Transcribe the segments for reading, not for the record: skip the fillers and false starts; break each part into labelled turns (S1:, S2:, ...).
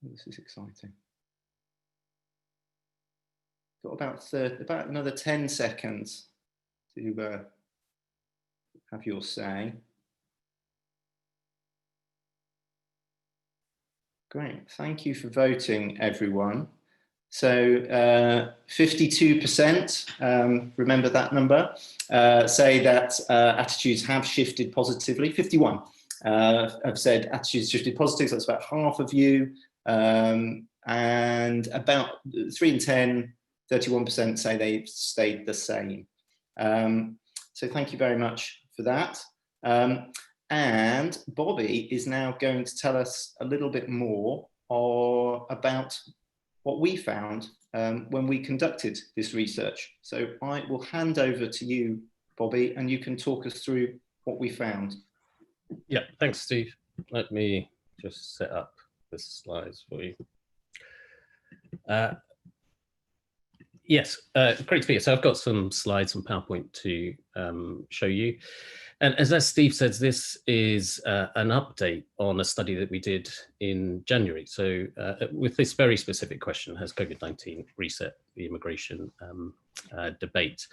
S1: This is exciting. Got about another 10 seconds to have your say. Great, thank you for voting, everyone. So 52%, remember that number, say that attitudes have shifted positively. 51 have said attitudes shifted positive, so that's about half of you. And about 3 in 10, 31% say they've stayed the same. So thank you very much for that. And Bobby is now going to tell us a little bit more about what we found when we conducted this research. So I will hand over to you, Bobby, and you can talk us through what we found.
S2: Yeah, thanks, Steve. Let me just set up the slides for you. Yes, great to be here. So I've got some slides on PowerPoint to show you. And as Steve says, this is an update on a study that we did in January. So with this very specific question, has COVID-19 reset the immigration debate?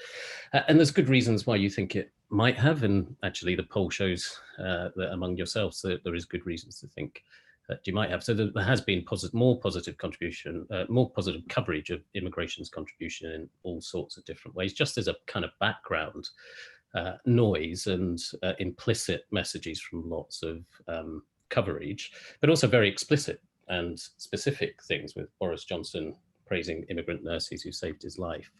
S2: And there's good reasons why you think it might have. And actually the poll shows that among yourselves that there is good reasons to think that you might have. So there has been more positive contribution, more positive coverage of immigration's contribution in all sorts of different ways, just as a kind of background noise and implicit messages from lots of coverage, but also very explicit and specific things, with Boris Johnson praising immigrant nurses who saved his life.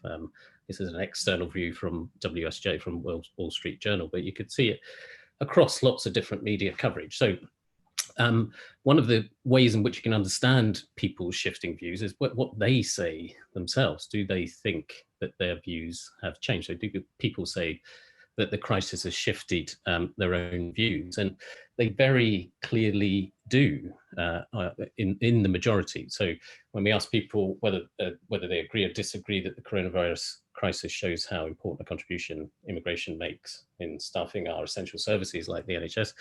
S2: This is an external view from WSJ, from Wall Street Journal, but you could see it across lots of different media coverage. So one of the ways in which you can understand people's shifting views is what they say themselves. Do they think that their views have changed? So do people say that the crisis has shifted their own views? And they very clearly do in the majority. So when we ask people whether they agree or disagree that the coronavirus crisis shows how important a contribution immigration makes in staffing our essential services like the NHS,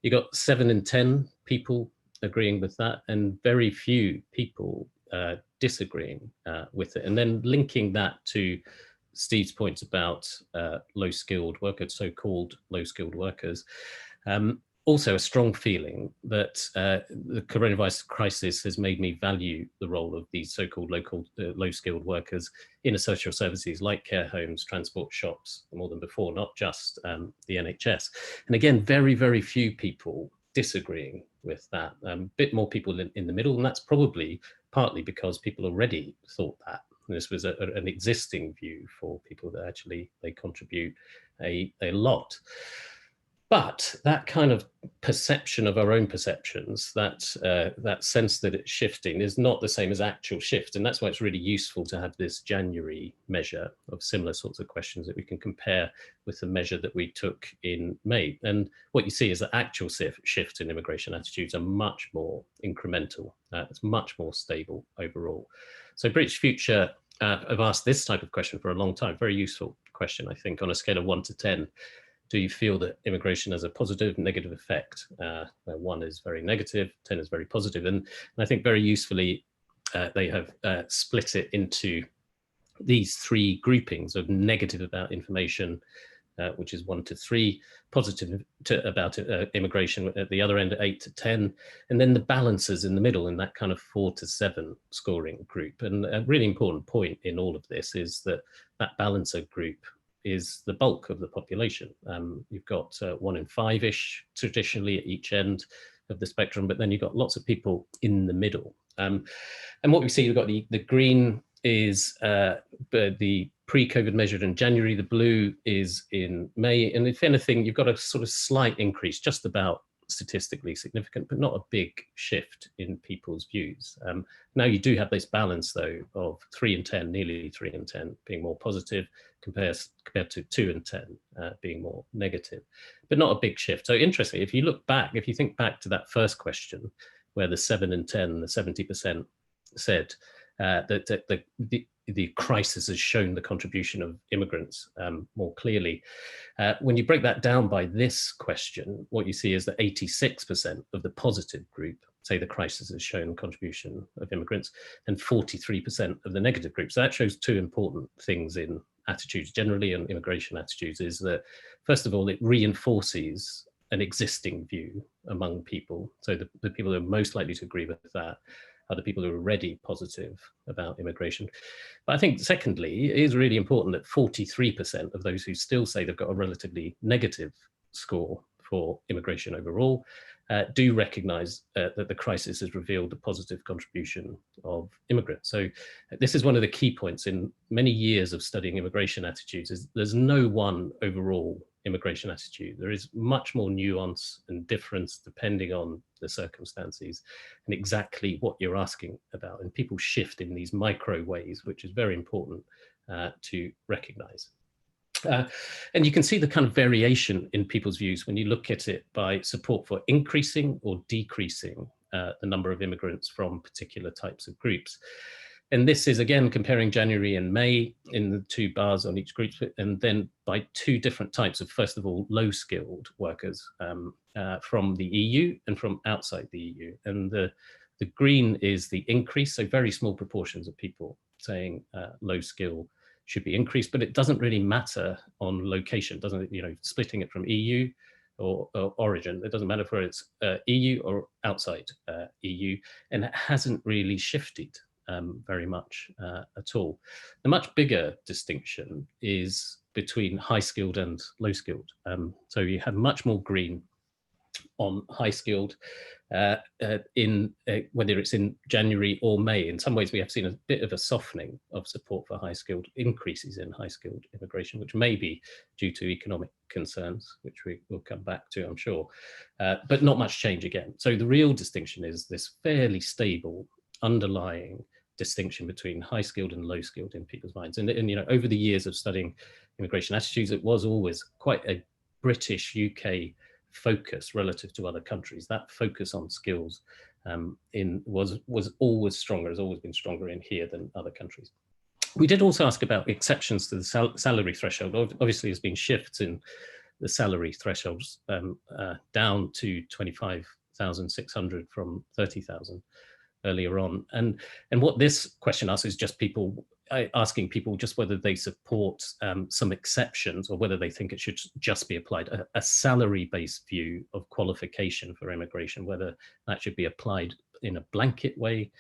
S2: you got 7 in 10 people agreeing with that, and very few people disagreeing with it. And then linking that to Steve's points about low-skilled workers, so-called low-skilled workers, also a strong feeling that the coronavirus crisis has made me value the role of these so-called low-skilled workers in social services like care homes, transport shops, more than before, not just the NHS. And again, very, very few people disagreeing with that. Bit more people in the middle, and that's probably partly because people already thought that. This was an existing view for people that actually they contribute a lot. But that kind of perception of our own perceptions, that sense that it's shifting, is not the same as actual shift. And that's why it's really useful to have this January measure of similar sorts of questions that we can compare with the measure that we took in May. And what you see is that actual shift in immigration attitudes are much more incremental. It's much more stable overall. So British Future have asked this type of question for a long time. Very useful question, I think, on a scale of 1 to 10. Do you feel that immigration has a positive, negative effect? Where 1 is very negative, 10 is very positive. And I think very usefully, they have split it into these 3 groupings of negative about information, which is 1 to 3, positive about immigration at the other end at 8 to 10, and then the balancers in the middle in that kind of 4 to 7 scoring group. And a really important point in all of this is that that balancer group is the bulk of the population. You've got 1 in 5-ish traditionally at each end of the spectrum, but then you've got lots of people in the middle. And what we see, you've got the green is the pre-COVID measured in January, the blue is in May, and if anything, you've got a sort of slight increase, just about statistically significant, but not a big shift in people's views. Now you do have this balance though of 3 in 10, nearly 3 in 10 being more positive compared to 2 in 10 being more negative, but not a big shift. So interestingly, if you look back, if you think back to that first question where the 7 in 10, the 70% said that the crisis has shown the contribution of immigrants more clearly. When you break that down by this question, what you see is that 86% of the positive group say the crisis has shown contribution of immigrants, and 43% of the negative groups. So that shows two important things in attitudes generally and immigration attitudes, is that, first of all, it reinforces an existing view among people. So the people who are most likely to agree with that are the people who are already positive about immigration. But I think, secondly, it is really important that 43% of those who still say they've got a relatively negative score for immigration overall do recognise that the crisis has revealed the positive contribution of immigrants. So this is one of the key points in many years of studying immigration attitudes, is there's no one overall immigration attitude. There is much more nuance and difference depending on the circumstances and exactly what you're asking about. And people shift in these micro ways, which is very important to recognise. And you can see the kind of variation in people's views when you look at it by support for increasing or decreasing the number of immigrants from particular types of groups. And this is, again, comparing January and May in the two bars on each group, and then by two different types of, first of all, low-skilled workers from the EU and from outside the EU. And the green is the increase, so very small proportions of people saying low skill should be increased, but it doesn't really matter on location, doesn't it? You know, splitting it from EU or origin, it doesn't matter whether it's EU or outside EU, and it hasn't really shifted very much at all. The much bigger distinction is between high skilled and low skilled. So you have much more green on high skilled in whether it's in January or May. In some ways, we have seen a bit of a softening of support for high skilled, increases in high skilled immigration, which may be due to economic concerns, which we will come back to, I'm sure, but not much change again. So the real distinction is this fairly stable underlying distinction between high skilled and low skilled in people's minds. And you know, over the years of studying immigration attitudes, it was always quite a British UK focus relative to other countries. That focus on skills was always stronger, has always been stronger in here than other countries. We did also ask about exceptions to the salary threshold. Obviously, there's been shifts in the salary thresholds down to 25,600 from 30,000 earlier on. And what this question asks is just people asking people just whether they support some exceptions or whether they think it should just be applied, a salary-based view of qualification for immigration, whether that should be applied in a blanket way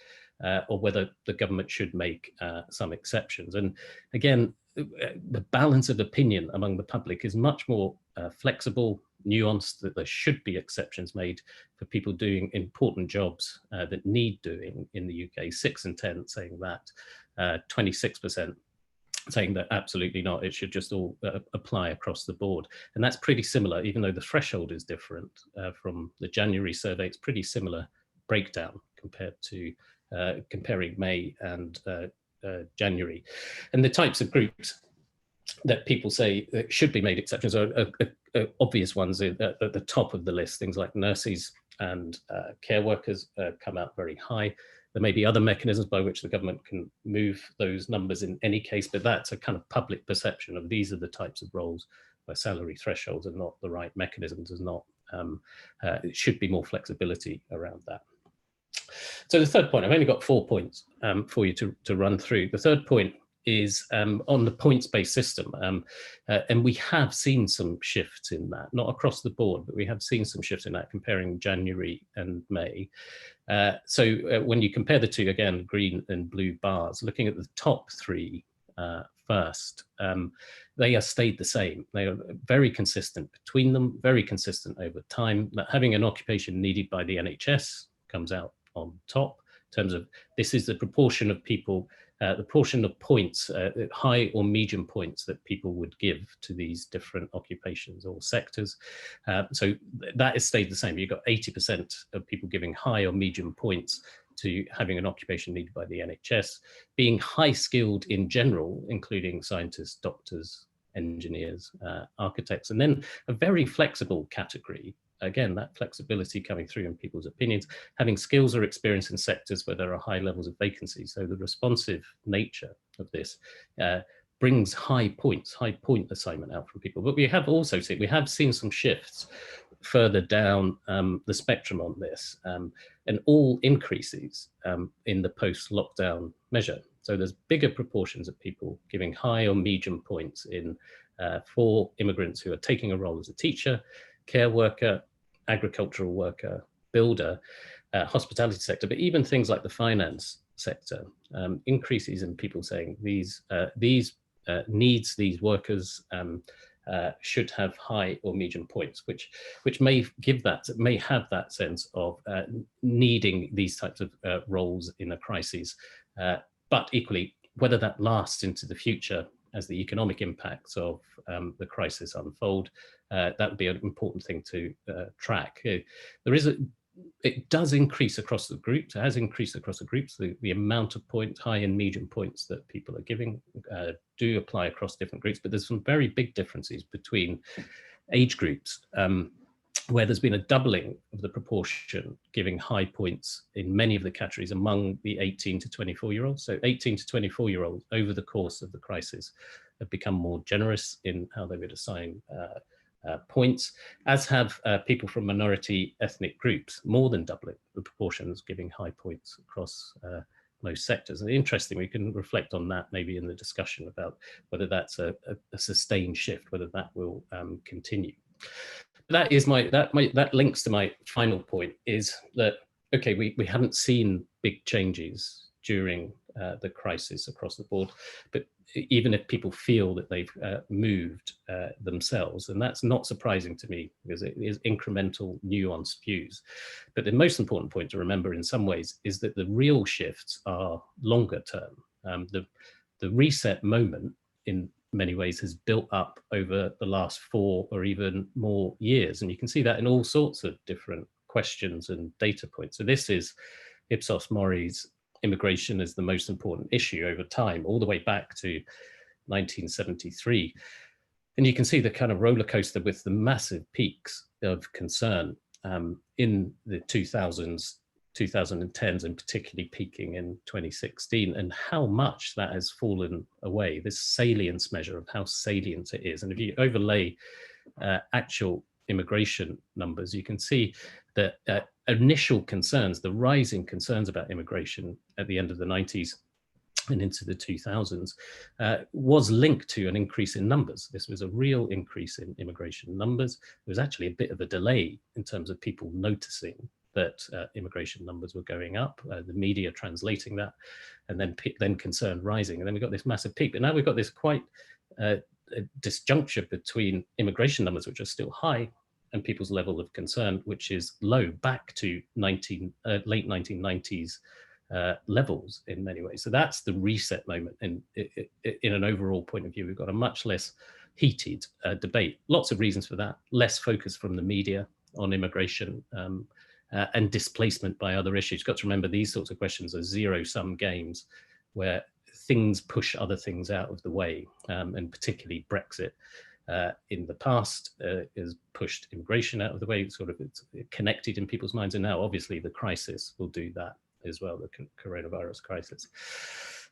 S2: or whether the government should make some exceptions. And again, the balance of opinion among the public is much more flexible, nuanced, that there should be exceptions made for people doing important jobs that need doing in the UK. 6 in 10 saying that, 26% saying that absolutely not, it should just all apply across the board. And that's pretty similar, even though the threshold is different from the January survey, it's pretty similar breakdown compared to comparing May and January. And the types of groups that people say should be made exceptions are obvious ones at the top of the list. Things like nurses and care workers come out very high. There may be other mechanisms by which the government can move those numbers in any case, but that's a kind of public perception of these are the types of roles where salary thresholds are not the right mechanisms, is not, it should be more flexibility around that. So the third point, I've only got 4 points for you to run through. The third point is on the points-based system. And we have seen some shifts in that, not across the board, but we have seen some shifts in that comparing January and May. So when you compare the two, again, green and blue bars, looking at the top three first, they have stayed the same. They are very consistent between them, very consistent over time. That having an occupation needed by the NHS comes out on top in terms of this is the proportion of people, the portion of points, high or medium points that people would give to these different occupations or sectors. So that has stayed the same. You've got 80% of people giving high or medium points to having an occupation needed by the NHS, being high skilled in general, including scientists, doctors, engineers, architects, and then a very flexible category. Again, that flexibility coming through in people's opinions, having skills or experience in sectors where there are high levels of vacancy. So the responsive nature of this brings high point assignment out from people. But we have also seen some shifts further down the spectrum on this, and all increases in the post-lockdown measure. So there's bigger proportions of people giving high or medium points in for immigrants who are taking a role as a teacher, care worker, agricultural worker, builder, hospitality sector, but even things like the finance sector, increases in people saying these needs, these workers should have high or medium points, which may have that sense of needing these types of roles in a crisis. But equally, whether that lasts into the future as the economic impacts of the crisis unfold, that would be an important thing to track. It does increase across the groups. It has increased across the groups. The amount of points, high and medium points that people are giving do apply across different groups, but there's some very big differences between age groups, where there's been a doubling of the proportion giving high points in many of the categories among the 18 to 24-year-olds. So 18 to 24-year-olds over the course of the crisis have become more generous in how they would assign points, as have people from minority ethnic groups, more than doubling the proportions giving high points across most sectors. And interesting, we can reflect on that maybe in the discussion about whether that's a sustained shift, whether that will continue. That links to my final point, is that, okay, we haven't seen big changes during the crisis across the board, but even if people feel that they've moved themselves, and that's not surprising to me because it is incremental, nuanced views. But the most important point to remember in some ways is that the real shifts are longer term. The reset moment in many ways has built up over the last 4 or even more years. And you can see that in all sorts of different questions and data points. So this is Ipsos Mori's immigration is the most important issue over time, all the way back to 1973. And you can see the kind of roller coaster with the massive peaks of concern in the 2000s, 2010s, and particularly peaking in 2016, and how much that has fallen away, this salience measure of how salient it is. And if you overlay actual immigration numbers, you can see that initial concerns, the rising concerns about immigration at the end of the 90s and into the 2000s, was linked to an increase in numbers. This was a real increase in immigration numbers. There was actually a bit of a delay in terms of people noticing that immigration numbers were going up, the media translating that, and then concern rising. And then we got this massive peak. But now we've got this quite disjuncture between immigration numbers, which are still high, and people's level of concern, which is low, back to late 1990s levels in many ways. So that's the reset moment. And in an overall point of view, we've got a much less heated debate. Lots of reasons for that. Less focus from the media on immigration and displacement by other issues. You've got to remember, these sorts of questions are zero-sum games where things push other things out of the way, and particularly Brexit in the past has pushed immigration out of the way. It's connected in people's minds, and now obviously the crisis will do that as well, the coronavirus crisis.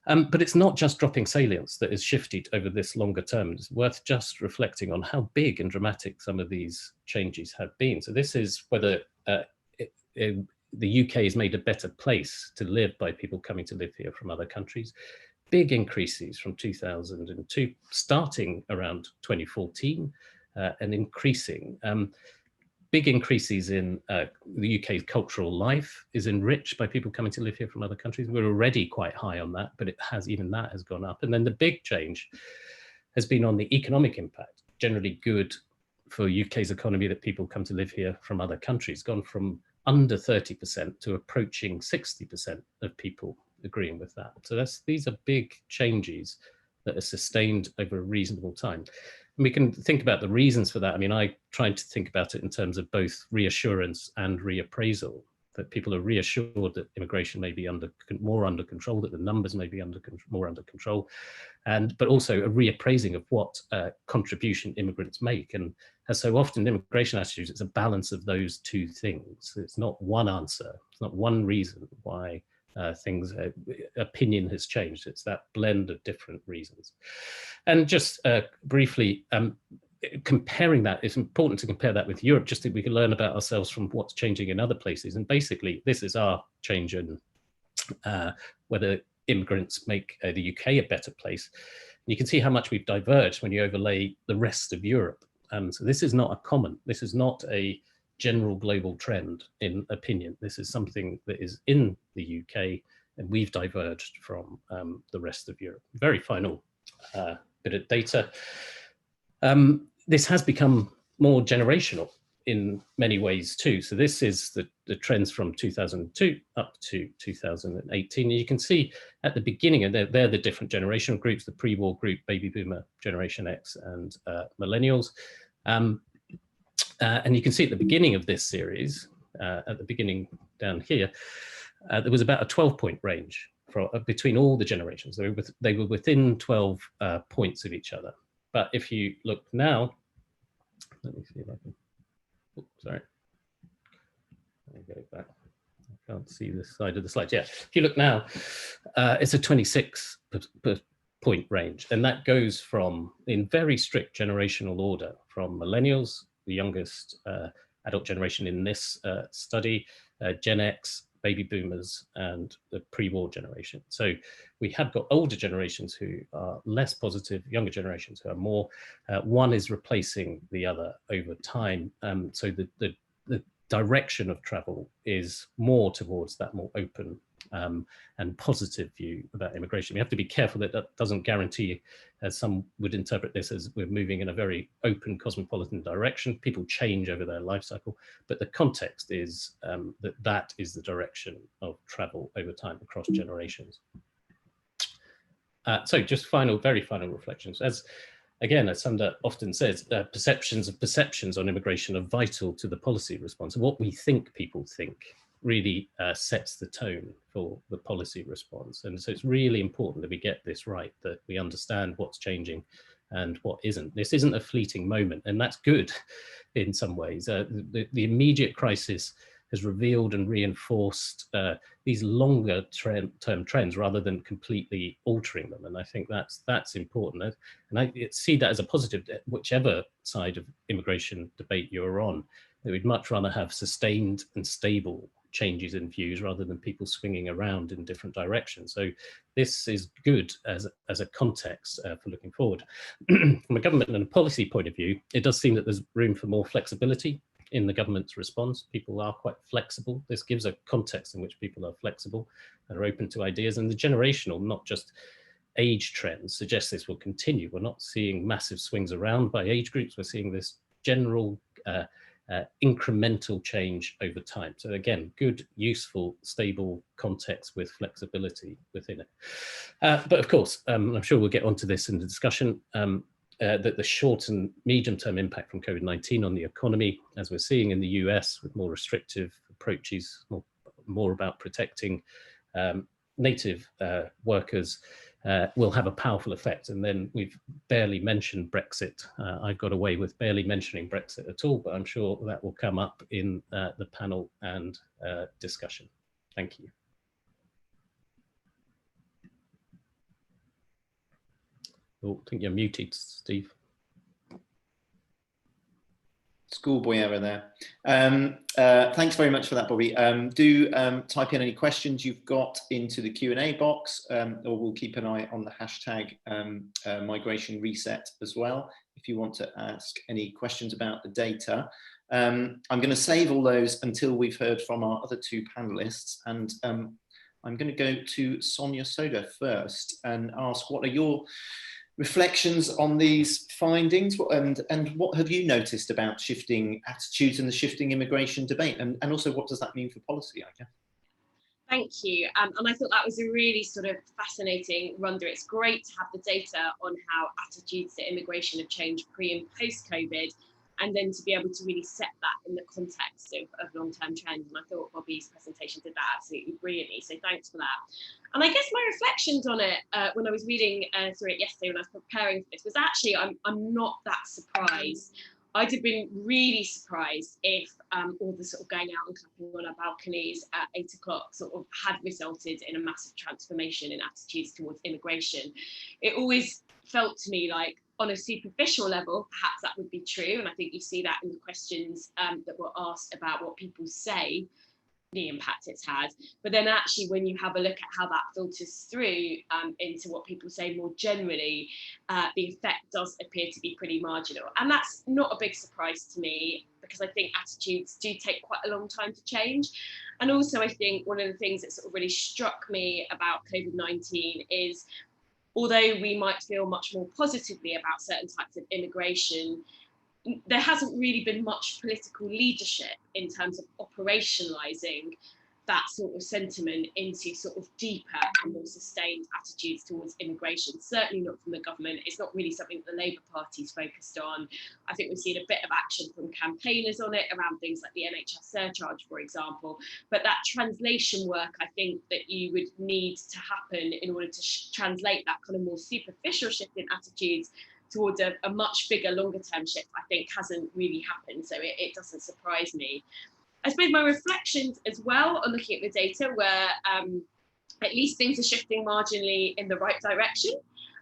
S2: But it's not just dropping salience that has shifted over this longer term. It's worth just reflecting on how big and dramatic some of these changes have been. So this is whether the UK is made a better place to live by people coming to live here from other countries. Big increases from 2002, starting around 2014, and increasing. Big increases in the UK's cultural life is enriched by people coming to live here from other countries. We're already quite high on that, but even that has gone up. And then the big change has been on the economic impact, generally good for UK's economy that people come to live here from other countries, gone from under 30% to approaching 60% of people agreeing with that. So these are big changes that are sustained over a reasonable time. And we can think about the reasons for that. I mean, I tried to think about it in terms of both reassurance and reappraisal, that people are reassured that immigration may be more under control, that the numbers may be more under control, but also a reappraising of what contribution immigrants make. And as so often in immigration attitudes, it's a balance of those two things. It's not one answer, it's not one reason why opinion has changed. It's that blend of different reasons. And just briefly, comparing that, it's important to compare that with Europe, just so we can learn about ourselves from what's changing in other places. And basically, this is our change in whether immigrants make the UK a better place. And you can see how much we've diverged when you overlay the rest of Europe. So this is not a common, this is not a general global trend in opinion. This is something that is in the UK, and we've diverged from the rest of Europe. Very final bit of data. This has become more generational in many ways too. So this is the trends from 2002 up to 2018. And you can see at the beginning, and they're the different generational groups, the pre-war group, baby boomer, Generation X, and millennials. And you can see at the beginning of this series, at the beginning down here, there was about a 12-point range for, between all the generations. They were within 12 points of each other. But if you look now, let me see if I can, oops, sorry. Let me go back. I can't see this side of the slide. Yeah, if you look now, it's a 26 point range. And that goes from, in very strict generational order, from millennials, the youngest adult generation in this study, Gen X, baby boomers, and the pre-war generation. So we have got older generations who are less positive, younger generations who are more. One is replacing the other over time. So the direction of travel is more towards that more open and positive view about immigration. We have to be careful that that doesn't guarantee, as some would interpret this as, we're moving in a very open cosmopolitan direction. People change over their life cycle, but the context is that is the direction of travel over time across generations. So just very final reflections. Again, as Sunda often says, perceptions of perceptions on immigration are vital to the policy response. And what we think people think really sets the tone for the policy response. And so it's really important that we get this right, that we understand what's changing and what isn't. This isn't a fleeting moment, and that's good in some ways. The immediate crisis has revealed and reinforced these longer term trends rather than completely altering them. And I think that's important. And I see that as a positive, whichever side of immigration debate you're on, that we'd much rather have sustained and stable changes in views rather than people swinging around in different directions. So this is good as a context for looking forward. From a government and a policy point of view, it does seem that there's room for more flexibility in the government's response. People are quite flexible. This gives a context in which people are flexible and are open to ideas. And the generational, not just age trends, suggests this will continue. We're not seeing massive swings around by age groups. We're seeing this general incremental change over time. So again, good, useful, stable context with flexibility within it. But of course, I'm sure we'll get onto this in the discussion, that the short and medium-term impact from COVID-19 on the economy, as we're seeing in the US with more restrictive approaches, more about protecting native workers, will have a powerful effect. And then we've barely mentioned Brexit. I got away with barely mentioning Brexit at all, but I'm sure that will come up in the panel and discussion. Thank you. Oh, I think you're muted, Steve.
S1: Schoolboy error there. Thanks very much for that, Bobby. Do type in any questions you've got into the Q&A box, or we'll keep an eye on the hashtag migration reset as well, if you want to ask any questions about the data. I'm going to save all those until we've heard from our other two panelists, and I'm going to go to Sonia Soda first and ask, what are your reflections on these findings, and what have you noticed about shifting attitudes and the shifting immigration debate, and also what does that mean for policy, I guess?
S3: Thank you. And I thought that was a really sort of fascinating run through. It's great to have the data on how attitudes to immigration have changed pre and post COVID, and then to be able to really set that in the context of long-term trends. And I thought Bobby's presentation did that absolutely brilliantly, so thanks for that. And I guess my reflections on it when I was reading through it yesterday when I was preparing for this was actually, I'm not that surprised. I'd have been really surprised if all the sort of going out and clapping on our balconies at 8 o'clock sort of had resulted in a massive transformation in attitudes towards immigration. It always felt to me like on a superficial level, perhaps that would be true. And I think you see that in the questions that were asked about what people say the impact it's had. But then actually, when you have a look at how that filters through into what people say more generally, the effect does appear to be pretty marginal. And that's not a big surprise to me, because I think attitudes do take quite a long time to change. And also, I think one of the things that sort of really struck me about COVID-19 is, although we might feel much more positively about certain types of immigration, there hasn't really been much political leadership in terms of operationalising that sort of sentiment into sort of deeper and more sustained attitudes towards immigration. Certainly not from the government. It's not really something that the Labour Party's focused on. I think we've seen a bit of action from campaigners on it around things like the NHS surcharge, for example. But that translation work, I think that you would need to happen in order to translate that kind of more superficial shift in attitudes towards a much bigger, longer term shift, I think hasn't really happened. So it doesn't surprise me. I suppose my reflections as well on looking at the data were at least things are shifting marginally in the right direction.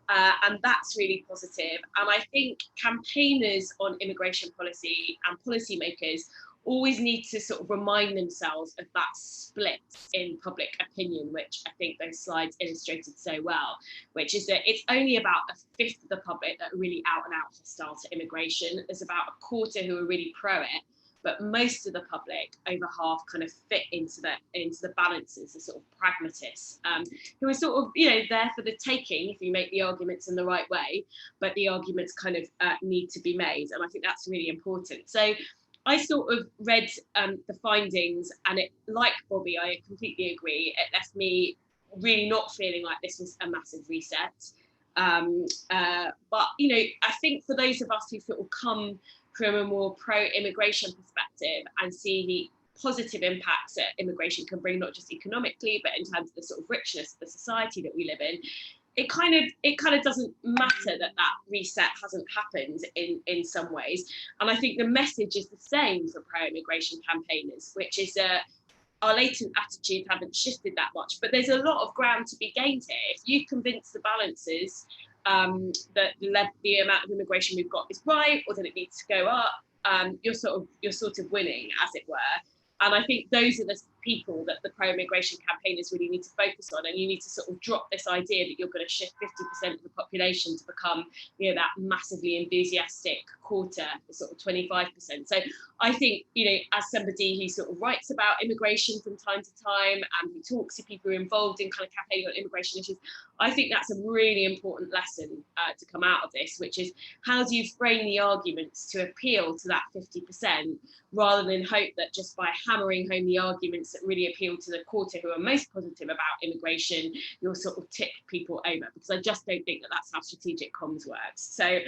S3: And that's really positive. And I think campaigners on immigration policy and policymakers always need to sort of remind themselves of that split in public opinion, which I think those slides illustrated so well, which is that it's only about a fifth of the public that are really out and out hostile to immigration. There's about a quarter who are really pro it, but most of the public, over half, kind of fit into the balances, the sort of pragmatists, who are sort of, there for the taking if you make the arguments in the right way, but the arguments kind of need to be made. And I think that's really important. So I sort of read the findings, and it, like Bobby, I completely agree. It left me really not feeling like this was a massive reset. But, I think for those of us who sort of come from a more pro-immigration perspective and see the positive impacts that immigration can bring, not just economically, but in terms of the sort of richness of the society that we live in, it kind of doesn't matter that reset hasn't happened in some ways. And I think the message is the same for pro-immigration campaigners, which is that our latent attitudes haven't shifted that much, but there's a lot of ground to be gained here. If you convince the balances that the amount of immigration we've got is right, or that it needs to go up, you're sort of winning, as it were. And I think those are the people that the pro-immigration campaigners really need to focus on. And you need to sort of drop this idea that you're going to shift 50% of the population to become, that massively enthusiastic quarter, sort of 25%. So I think, as somebody who sort of writes about immigration from time to time and who talks to people who are involved in kind of campaigning on immigration issues, I think that's a really important lesson to come out of this, which is how do you frame the arguments to appeal to that 50%, rather than hope that just by hammering home the arguments that really appeal to the quarter who are most positive about immigration, you'll sort of tip people over, because I just don't think that that's how strategic comms works. So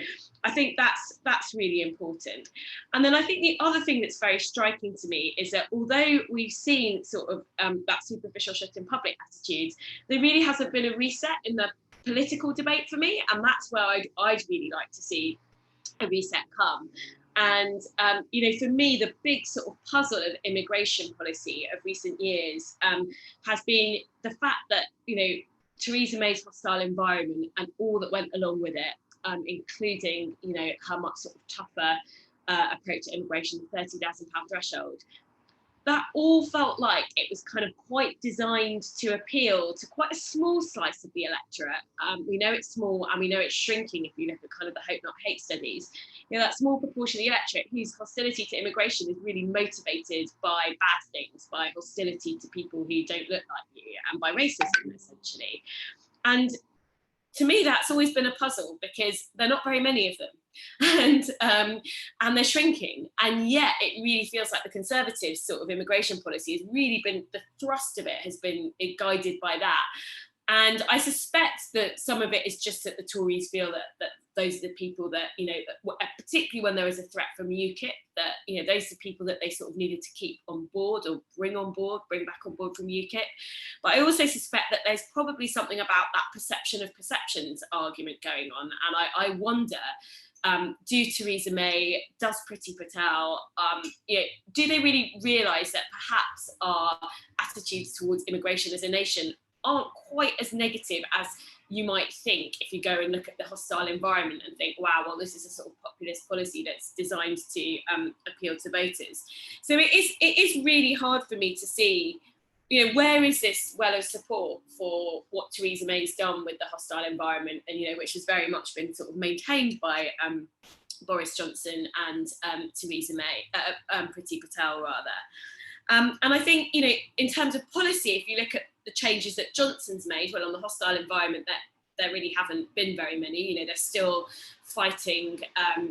S3: I think that's really important. And then I think the other thing that's very striking to me is that although we've seen sort of that superficial shift in public attitudes, there really hasn't been a reset in the political debate for me, and that's where I'd really like to see a reset come. And, for me, the big sort of puzzle of immigration policy of recent years has been the fact that, Theresa May's hostile environment and all that went along with it, including, her much sort of tougher approach to immigration, the £30,000 threshold, that all felt like it was kind of quite designed to appeal to quite a small slice of the electorate. We know it's small, and we know it's shrinking if you look at kind of the Hope Not Hate studies. That small proportion of the electorate whose hostility to immigration is really motivated by bad things, by hostility to people who don't look like you, and by racism, essentially. And to me, that's always been a puzzle, because there are not very many of them. And they're shrinking, and yet it really feels like the Conservatives' sort of immigration policy has really been, the thrust of it has been guided by that. And I suspect that some of it is just that the Tories feel that those are the people that, particularly when there is a threat from UKIP, that, those are the people that they sort of needed to keep on board or bring back on board from UKIP. But I also suspect that there's probably something about that perception of perceptions argument going on. And I wonder, do Theresa May, does Priti Patel, do they really realise that perhaps our attitudes towards immigration as a nation aren't quite as negative as you might think if you go and look at the hostile environment and think, wow, well, this is a sort of populist policy that's designed to appeal to voters. So it is really hard for me to see, you know, where is this well of support for what Theresa May's done with the hostile environment, and, you know, which has very much been sort of maintained by Boris Johnson and Theresa May, Priti Patel rather. And I think, you know, in terms of policy, if you look at the changes that Johnson's made, well, on the hostile environment, that there really haven't been very many. You know, they're still fighting,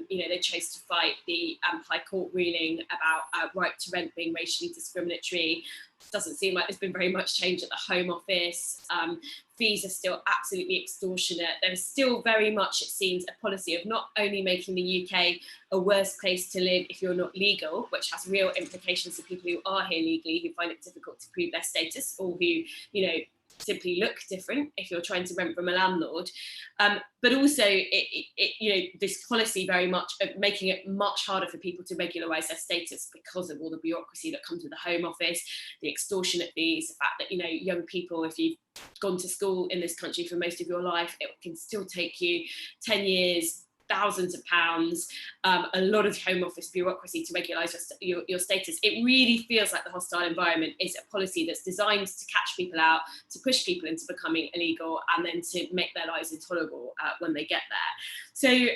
S3: you know, they chose to fight the High Court ruling about right to rent being racially discriminatory. Doesn't seem like there's been very much change at the Home Office. Fees are still absolutely extortionate. There's still very much, it seems, a policy of not only making the UK a worse place to live if you're not legal, which has real implications for people who are here legally, who find it difficult to prove their status, or who, you know, simply look different if you're trying to rent from a landlord, but also you know, this policy very much of making it much harder for people to regularise their status because of all the bureaucracy that comes with the Home Office, the extortionate fees, the fact that, you know, young people, if you've gone to school in this country for most of your life, it can still take you 10 years, thousands of pounds, a lot of Home Office bureaucracy to regularise your status. It really feels like the hostile environment is a policy that's designed to catch people out, to push people into becoming illegal, and then to make their lives intolerable when they get there. So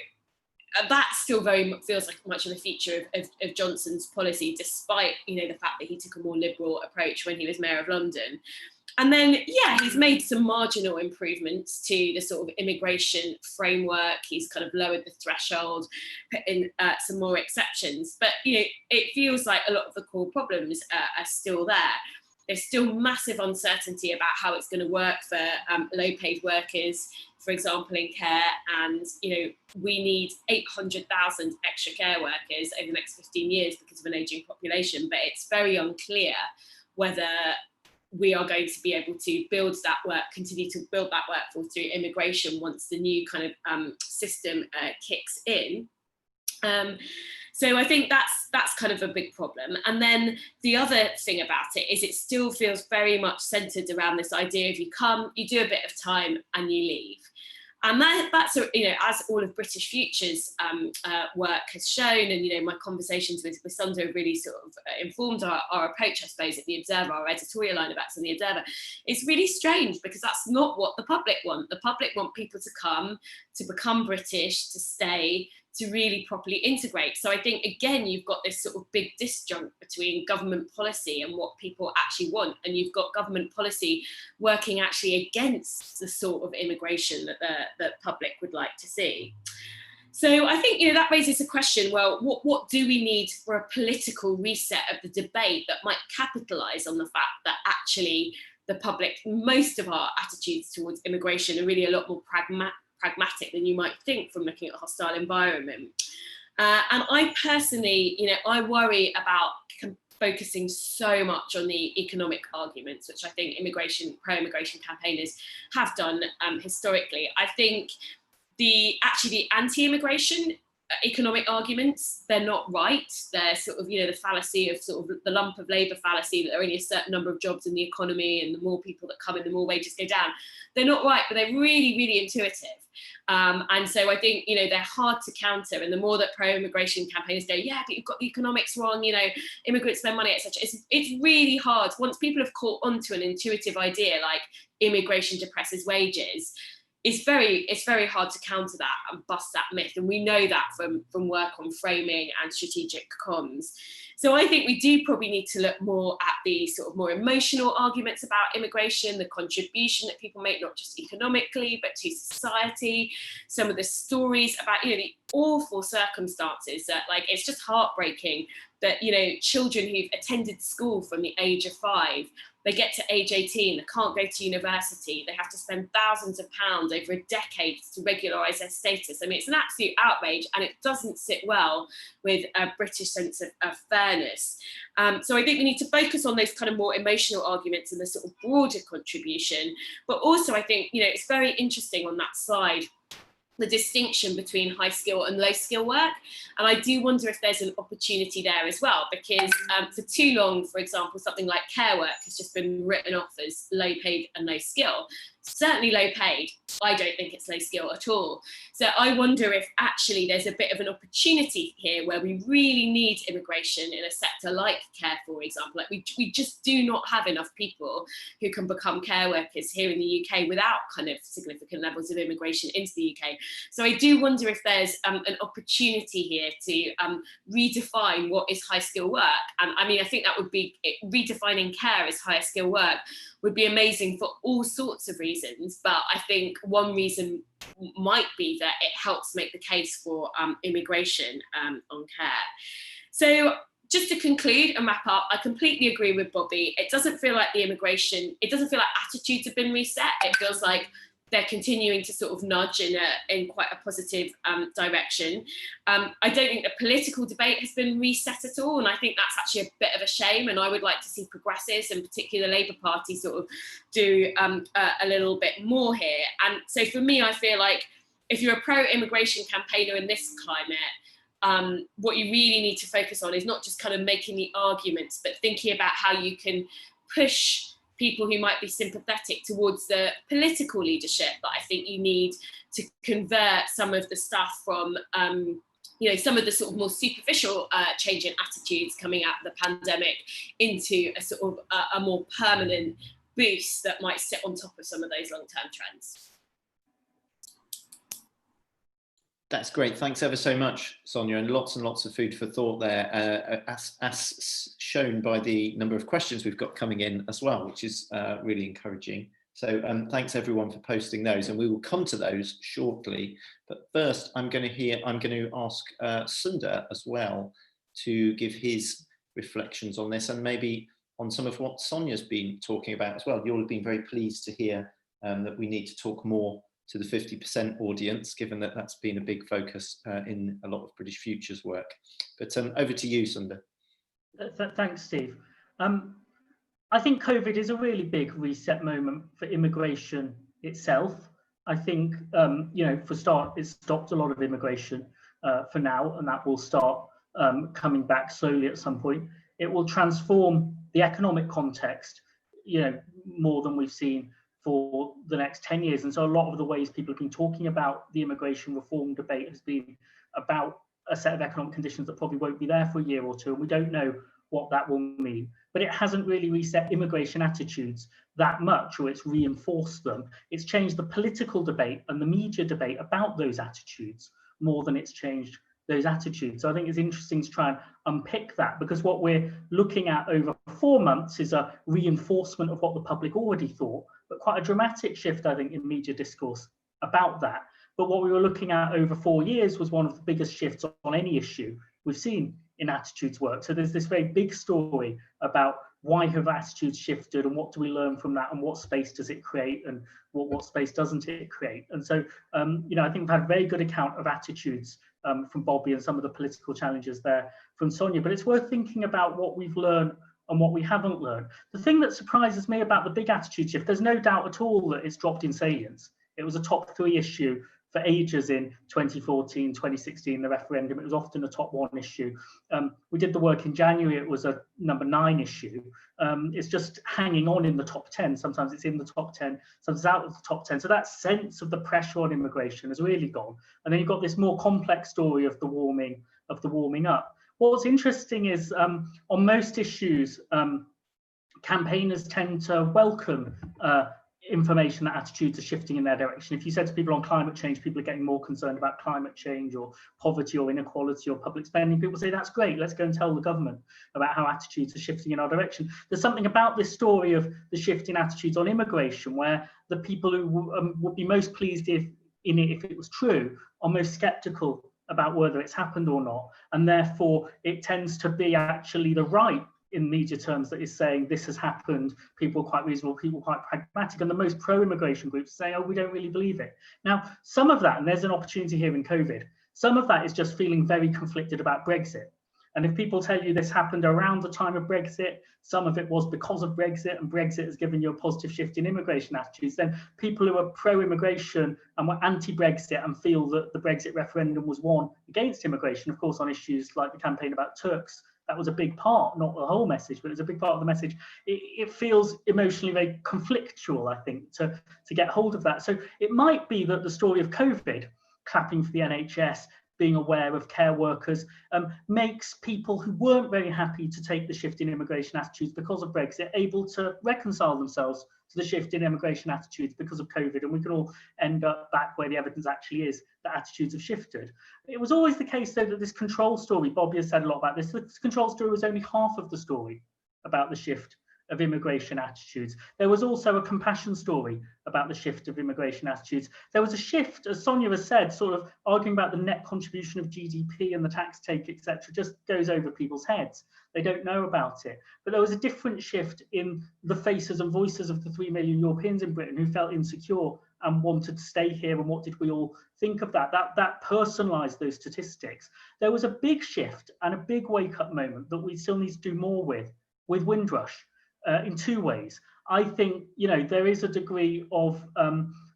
S3: that still very much feels like much of a feature of Johnson's policy, despite, you know, the fact that he took a more liberal approach when he was Mayor of London. And then, yeah, he's made some marginal improvements to the sort of immigration framework. He's kind of lowered the threshold, put in some more exceptions. But, you know, it feels like a lot of the core problems are still there. There's still massive uncertainty about how it's going to work for low-paid workers, for example, in care. And, you know, we need 800,000 extra care workers over the next 15 years because of an ageing population. But it's very unclear whether we are going to be able to build that work, continue to build that workforce through immigration once the new kind of system kicks in. So I think that's kind of a big problem. And then the other thing about it is it still feels very much centred around this idea of you come, you do a bit of time and you leave. And that's, you know, as all of British Future's work has shown, and, you know, my conversations with Sundar have really sort of informed our approach, I suppose, at The Observer, our editorial line about The Observer. It's really strange because that's not what the public want. The public want people to come, to become British, to stay, to really properly integrate. So I think, again, you've got this sort of big disjunct between government policy and what people actually want. And you've got government policy working actually against the sort of immigration that the public would like to see. So I think, you know, that raises a question, well, what do we need for a political reset of the debate that might capitalise on the fact that actually the public, most of our attitudes towards immigration are really a lot more pragmatic than you might think from looking at a hostile environment. And I personally, you know, I worry about focusing so much on the economic arguments, which I think pro-immigration campaigners have done historically. I think the anti-immigration economic arguments, they're not right. They're sort of, you know, the fallacy of sort of the lump of labour fallacy, that there are only a certain number of jobs in the economy and the more people that come in, the more wages go down. They're not right, but they're really, really intuitive. And so I think, you know, they're hard to counter. And the more that pro-immigration campaigners go, yeah, but you've got the economics wrong, you know, immigrants spend money, etc. It's really hard. Once people have caught onto an intuitive idea like immigration depresses wages, it's very hard to counter that and bust that myth. And we know that from work on framing and strategic comms. So I think we do probably need to look more at the sort of more emotional arguments about immigration, the contribution that people make, not just economically, but to society, some of the stories about, you know, the awful circumstances that, like, it's just heartbreaking that, you know, children who've attended school from the age of 5, they get to age 18, they can't go to university, they have to spend thousands of pounds over a decade to regularise their status. I mean, it's an absolute outrage, and it doesn't sit well with a British sense of fairness. So I think we need to focus on those kind of more emotional arguments and the sort of broader contribution. But also I think, you know, it's very interesting on that slide the distinction between high skill and low skill work. And I do wonder if there's an opportunity there as well, because for too long, for example, something like care work has just been written off as low paid and low skill. Certainly low paid. I don't think it's low skill at all. So I wonder if actually there's a bit of an opportunity here where we really need immigration in a sector like care, for example. Like we just do not have enough people who can become care workers here in the UK without kind of significant levels of immigration into the UK. So I do wonder if there's an opportunity here to redefine what is high skill work. And I mean, I think that would be redefining care as higher skill work would be amazing for all sorts of reasons. But I think one reason might be that it helps make the case for immigration on care. So just to conclude and wrap up, I completely agree with Bobby. It doesn't feel like it doesn't feel like attitudes have been reset. It feels like they're continuing to sort of nudge in quite a positive direction. I don't think the political debate has been reset at all, and I think that's actually a bit of a shame, and I would like to see progressives, and particularly the Labour Party, sort of do a little bit more here. And so for me, I feel like if you're a pro-immigration campaigner in this climate, what you really need to focus on is not just kind of making the arguments, but thinking about how you can push people who might be sympathetic towards the political leadership that I think you need to convert some of the stuff from, some of the sort of more superficial change in attitudes coming out of the pandemic into a sort of a more permanent boost that might sit on top of some of those long-term trends.
S1: That's great. Thanks ever so much, Sonia, and lots of food for thought there, as shown by the number of questions we've got coming in as well, which is really encouraging. So thanks everyone for posting those, and we will come to those shortly. But first, I'm going to ask Sundar as well to give his reflections on this, and maybe on some of what Sonia's been talking about as well. You'll have been very pleased to hear that we need to talk more to the 50% audience, given that that's been a big focus in a lot of British Futures work. But over to you, Sundar.
S4: Thanks, Steve. I think COVID is a really big reset moment for immigration itself. I think, for start, it stopped a lot of immigration for now, and that will start coming back slowly at some point. It will transform the economic context, more than we've seen for the next 10 years. And so a lot of the ways people have been talking about the immigration reform debate has been about a set of economic conditions that probably won't be there for a year or two, and we don't know what that will mean. But it hasn't really reset immigration attitudes that much, or it's reinforced them. It's changed the political debate and the media debate about those attitudes more than it's changed those attitudes. So I think it's interesting to try and unpick that, because what we're looking at over 4 months is a reinforcement of what the public already thought, but quite a dramatic shift, I think, in media discourse about that. But what we were looking at over 4 years was one of the biggest shifts on any issue we've seen in attitudes work. So there's this very big story about why have attitudes shifted, and what do we learn from that, and what space does it create, and what space doesn't it create. And so, I think we've had a very good account of attitudes from Bobby and some of the political challenges there from Sonia, but it's worth thinking about what we've learned and what we haven't learned. The thing that surprises me about the big attitude shift, there's no doubt at all that it's dropped in salience. It was a top 3 issue for ages in 2014, 2016, the referendum. It was often a top 1 issue. We did the work in January, it was a number 9 issue. It's just hanging on in the top 10. Sometimes it's in the top 10, sometimes out of the top 10. So that sense of the pressure on immigration has really gone. And then you've got this more complex story of the warming up. What's interesting is on most issues, campaigners tend to welcome information that attitudes are shifting in their direction. If you said to people on climate change, people are getting more concerned about climate change or poverty or inequality or public spending, people say, that's great, let's go and tell the government about how attitudes are shifting in our direction. There's something about this story of the shift in attitudes on immigration where the people who would be most pleased if it was true are most sceptical about whether it's happened or not. And therefore, it tends to be actually the right in media terms that is saying this has happened, people are quite reasonable, people are quite pragmatic, and the most pro-immigration groups say, oh, we don't really believe it. Now, some of that, and there's an opportunity here in COVID, some of that is just feeling very conflicted about Brexit. And if people tell you this happened around the time of Brexit, some of it was because of Brexit, and Brexit has given you a positive shift in immigration attitudes, then people who are pro-immigration and were anti-Brexit and feel that the Brexit referendum was won against immigration, of course, on issues like the campaign about Turks, that was a big part, not the whole message, but it was a big part of the message. It feels emotionally very conflictual, I think, to get hold of that. So it might be that the story of COVID, clapping for the NHS, being aware of care workers, makes people who weren't very happy to take the shift in immigration attitudes because of Brexit able to reconcile themselves to the shift in immigration attitudes because of COVID, and we can all end up back where the evidence actually is that attitudes have shifted. It was always the case, though, that this control story, Bobby has said a lot about this, the control story was only half of the story about the shift of immigration attitudes. There was also a compassion story about the shift of immigration attitudes. There was a shift, as Sonia has said, sort of arguing about the net contribution of GDP and the tax take, etc., just goes over people's heads. They don't know about it. But there was a different shift in the faces and voices of the 3 million Europeans in Britain who felt insecure and wanted to stay here, and what did we all think of that? That personalised those statistics. There was a big shift and a big wake-up moment that we still need to do more with Windrush. In two ways. I think, you know, there is a degree of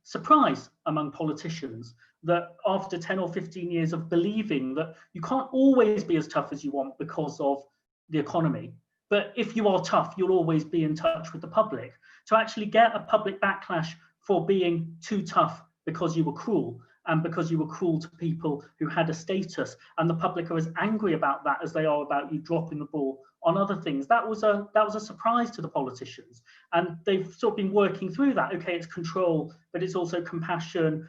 S4: surprise among politicians that after 10 or 15 years of believing that you can't always be as tough as you want because of the economy, but if you are tough, you'll always be in touch with the public, to actually get a public backlash for being too tough because you were cruel, and because you were cruel to people who had a status, and the public are as angry about that as they are about you dropping the ball on other things. That was a surprise to the politicians, and they've sort of been working through that. Okay, it's control, but it's also compassion.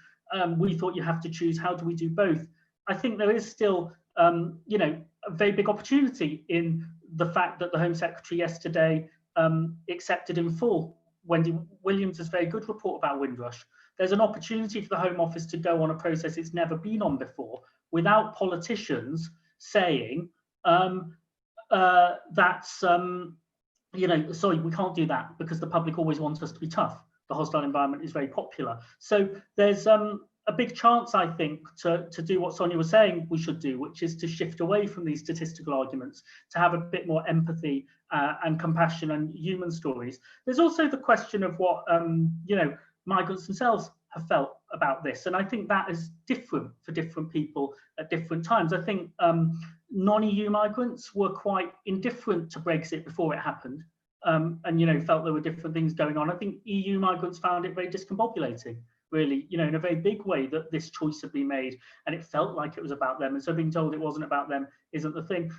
S4: We thought you have to choose. How do we do both? I think there is still, you know, a very big opportunity in the fact that the Home Secretary yesterday accepted in full Wendy Williams' very good report about Windrush. There's an opportunity for the Home Office to go on a process it's never been on before, without politicians saying that's, you know, sorry, we can't do that because the public always wants us to be tough. The hostile environment is very popular. So there's a big chance, I think, to do what Sonia was saying we should do, which is to shift away from these statistical arguments, to have a bit more empathy and compassion and human stories. There's also the question of what, you know, migrants themselves have felt about this. And I think that is different for different people at different times. I think non-EU migrants were quite indifferent to Brexit before it happened, and, you know, felt there were different things going on. I think EU migrants found it very discombobulating, really, you know, in a very big way, that this choice had been made, and it felt like it was about them. And so being told it wasn't about them isn't the thing.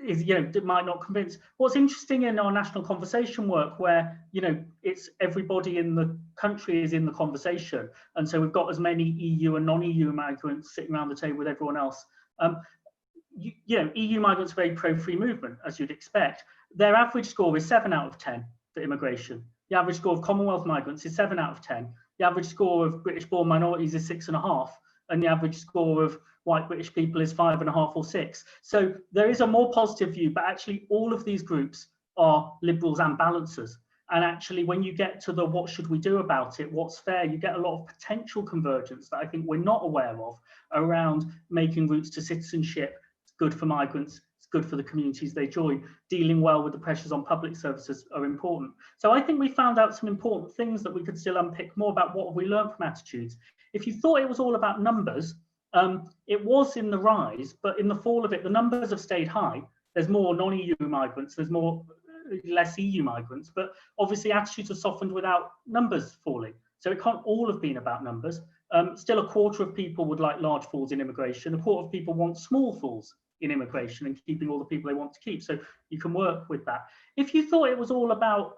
S4: Is, you know, it might not convince. What's interesting in our national conversation work, where, you know, it's everybody in the country is in the conversation, and so we've got as many EU and non-EU migrants sitting around the table with everyone else. You know, EU migrants are very pro-free movement, as you'd expect. Their average score is 7 out of 10 for immigration. The average score of Commonwealth migrants is 7 out of 10. The average score of British-born minorities is 6.5, and the average score of white British people is 5.5 or 6. So there is a more positive view, but actually all of these groups are liberals and balancers. And actually, when you get to the what should we do about it, what's fair, you get a lot of potential convergence that I think we're not aware of around making routes to citizenship good for migrants, it's good for the communities they join, dealing well with the pressures on public services are important. So I think we found out some important things that we could still unpick more about what have we learned from attitudes. If you thought it was all about numbers, it was in the rise, but in the fall of it, the numbers have stayed high. There's more non-EU migrants, there's less EU migrants, but obviously attitudes have softened without numbers falling. So it can't all have been about numbers. Still, a quarter of people would like large falls in immigration. A quarter of people want small falls in immigration and keeping all the people they want to keep. So you can work with that. If you thought it was all about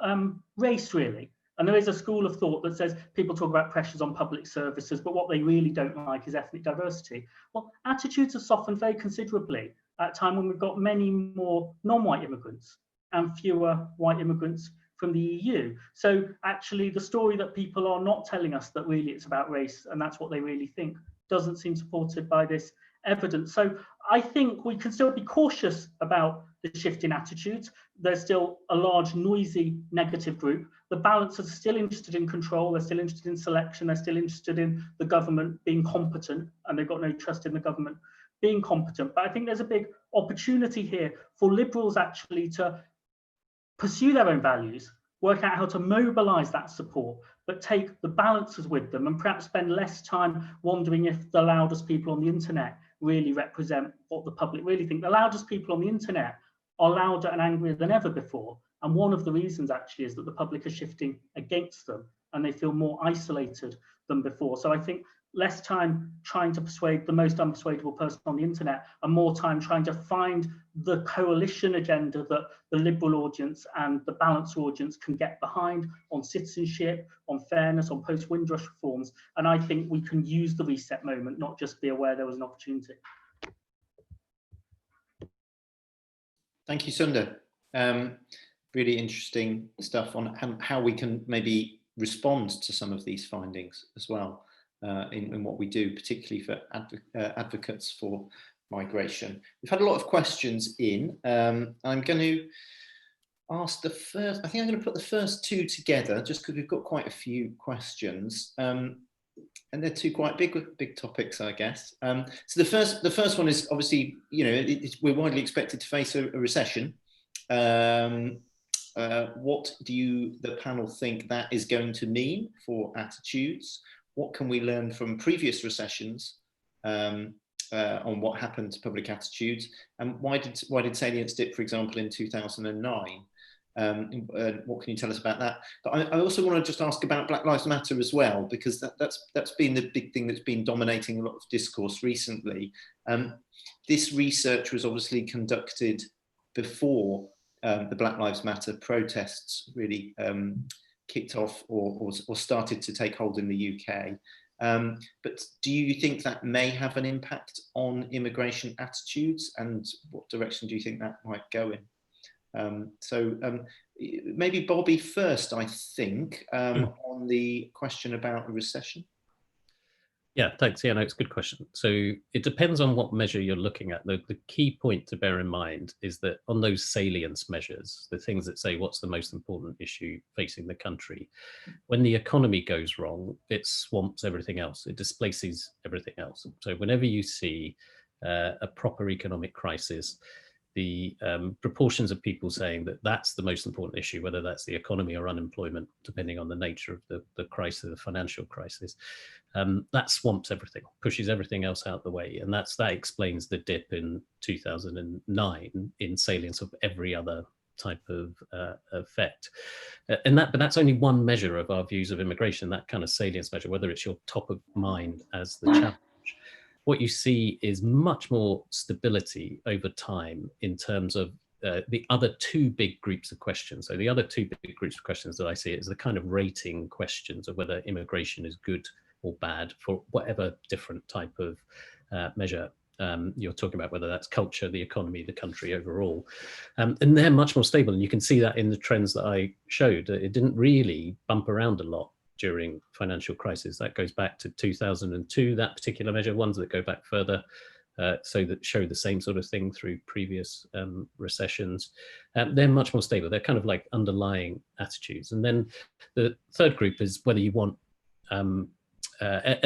S4: race, really, and there is a school of thought that says people talk about pressures on public services, but what they really don't like is ethnic diversity. Well, attitudes have softened very considerably at a time when we've got many more non-white immigrants and fewer white immigrants from the EU. So actually the story that people are not telling us, that really it's about race and that's what they really think, doesn't seem supported by this evidence. So I think we can still be cautious about the shift in attitudes. There's still a large, noisy, negative group. The balancers are still interested in control, they're still interested in selection, they're still interested in the government being competent, and they've got no trust in the government being competent. But I think there's a big opportunity here for Liberals actually to pursue their own values, work out how to mobilise that support, but take the balances with them, and perhaps spend less time wondering if the loudest people on the internet really represent what the public really think. The loudest people on the internet are louder and angrier than ever before. And one of the reasons actually is that the public are shifting against them and they feel more isolated than before. So I think less time trying to persuade the most unpersuadable person on the internet and more time trying to find the coalition agenda that the Liberal audience and the Balance audience can get behind on citizenship, on fairness, on post-Windrush reforms. And I think we can use the reset moment, not just be aware there was an opportunity.
S1: Thank you, Sundar. Really interesting stuff on how we can maybe respond to some of these findings as well in what we do, particularly for advocates for migration. We've had a lot of questions in. I'm going to ask the first, I think I'm going to put the first two together just because we've got quite a few questions. And they're two quite big topics, I guess. So the first one is obviously, you know, we're widely expected to face a recession. What do the panel think that is going to mean for attitudes? What can we learn from previous recessions on what happened to public attitudes? And why did salience dip, for example, in 2009? What can you tell us about that? But I also want to just ask about Black Lives Matter as well, because that's been the big thing that's been dominating a lot of discourse recently. This research was obviously conducted before the Black Lives Matter protests really kicked off or started to take hold in the UK. But do you think that may have an impact on immigration attitudes, and what direction do you think that might go in? Maybe Bobby first, I think, on the question about a recession.
S2: Yeah, thanks. Yeah, no, it's a good question. So it depends on what measure you're looking at. The key point to bear in mind is that on those salience measures, the things that say what's the most important issue facing the country, when the economy goes wrong, it swamps everything else. It displaces everything else. So whenever you see a proper economic crisis, the proportions of people saying that that's the most important issue, whether that's the economy or unemployment, depending on the nature of the crisis, the financial crisis, that swamps everything, pushes everything else out the way. And that explains the dip in 2009 in salience of every other type of effect. But that's only one measure of our views of immigration, that kind of salience measure, whether it's your top of mind as the challenge. What you see is much more stability over time in terms of the other two big groups of questions. So the other two big groups of questions that I see is the kind of rating questions of whether immigration is good or bad for whatever different type of measure you're talking about, whether that's culture, the economy, the country overall. And they're much more stable. And you can see that in the trends that I showed. It didn't really bump around a lot during financial crisis. That goes back to 2002, that particular measure. Ones that go back further, so that show the same sort of thing through previous recessions. They're much more stable. They're kind of like underlying attitudes. And then the third group is whether you want, and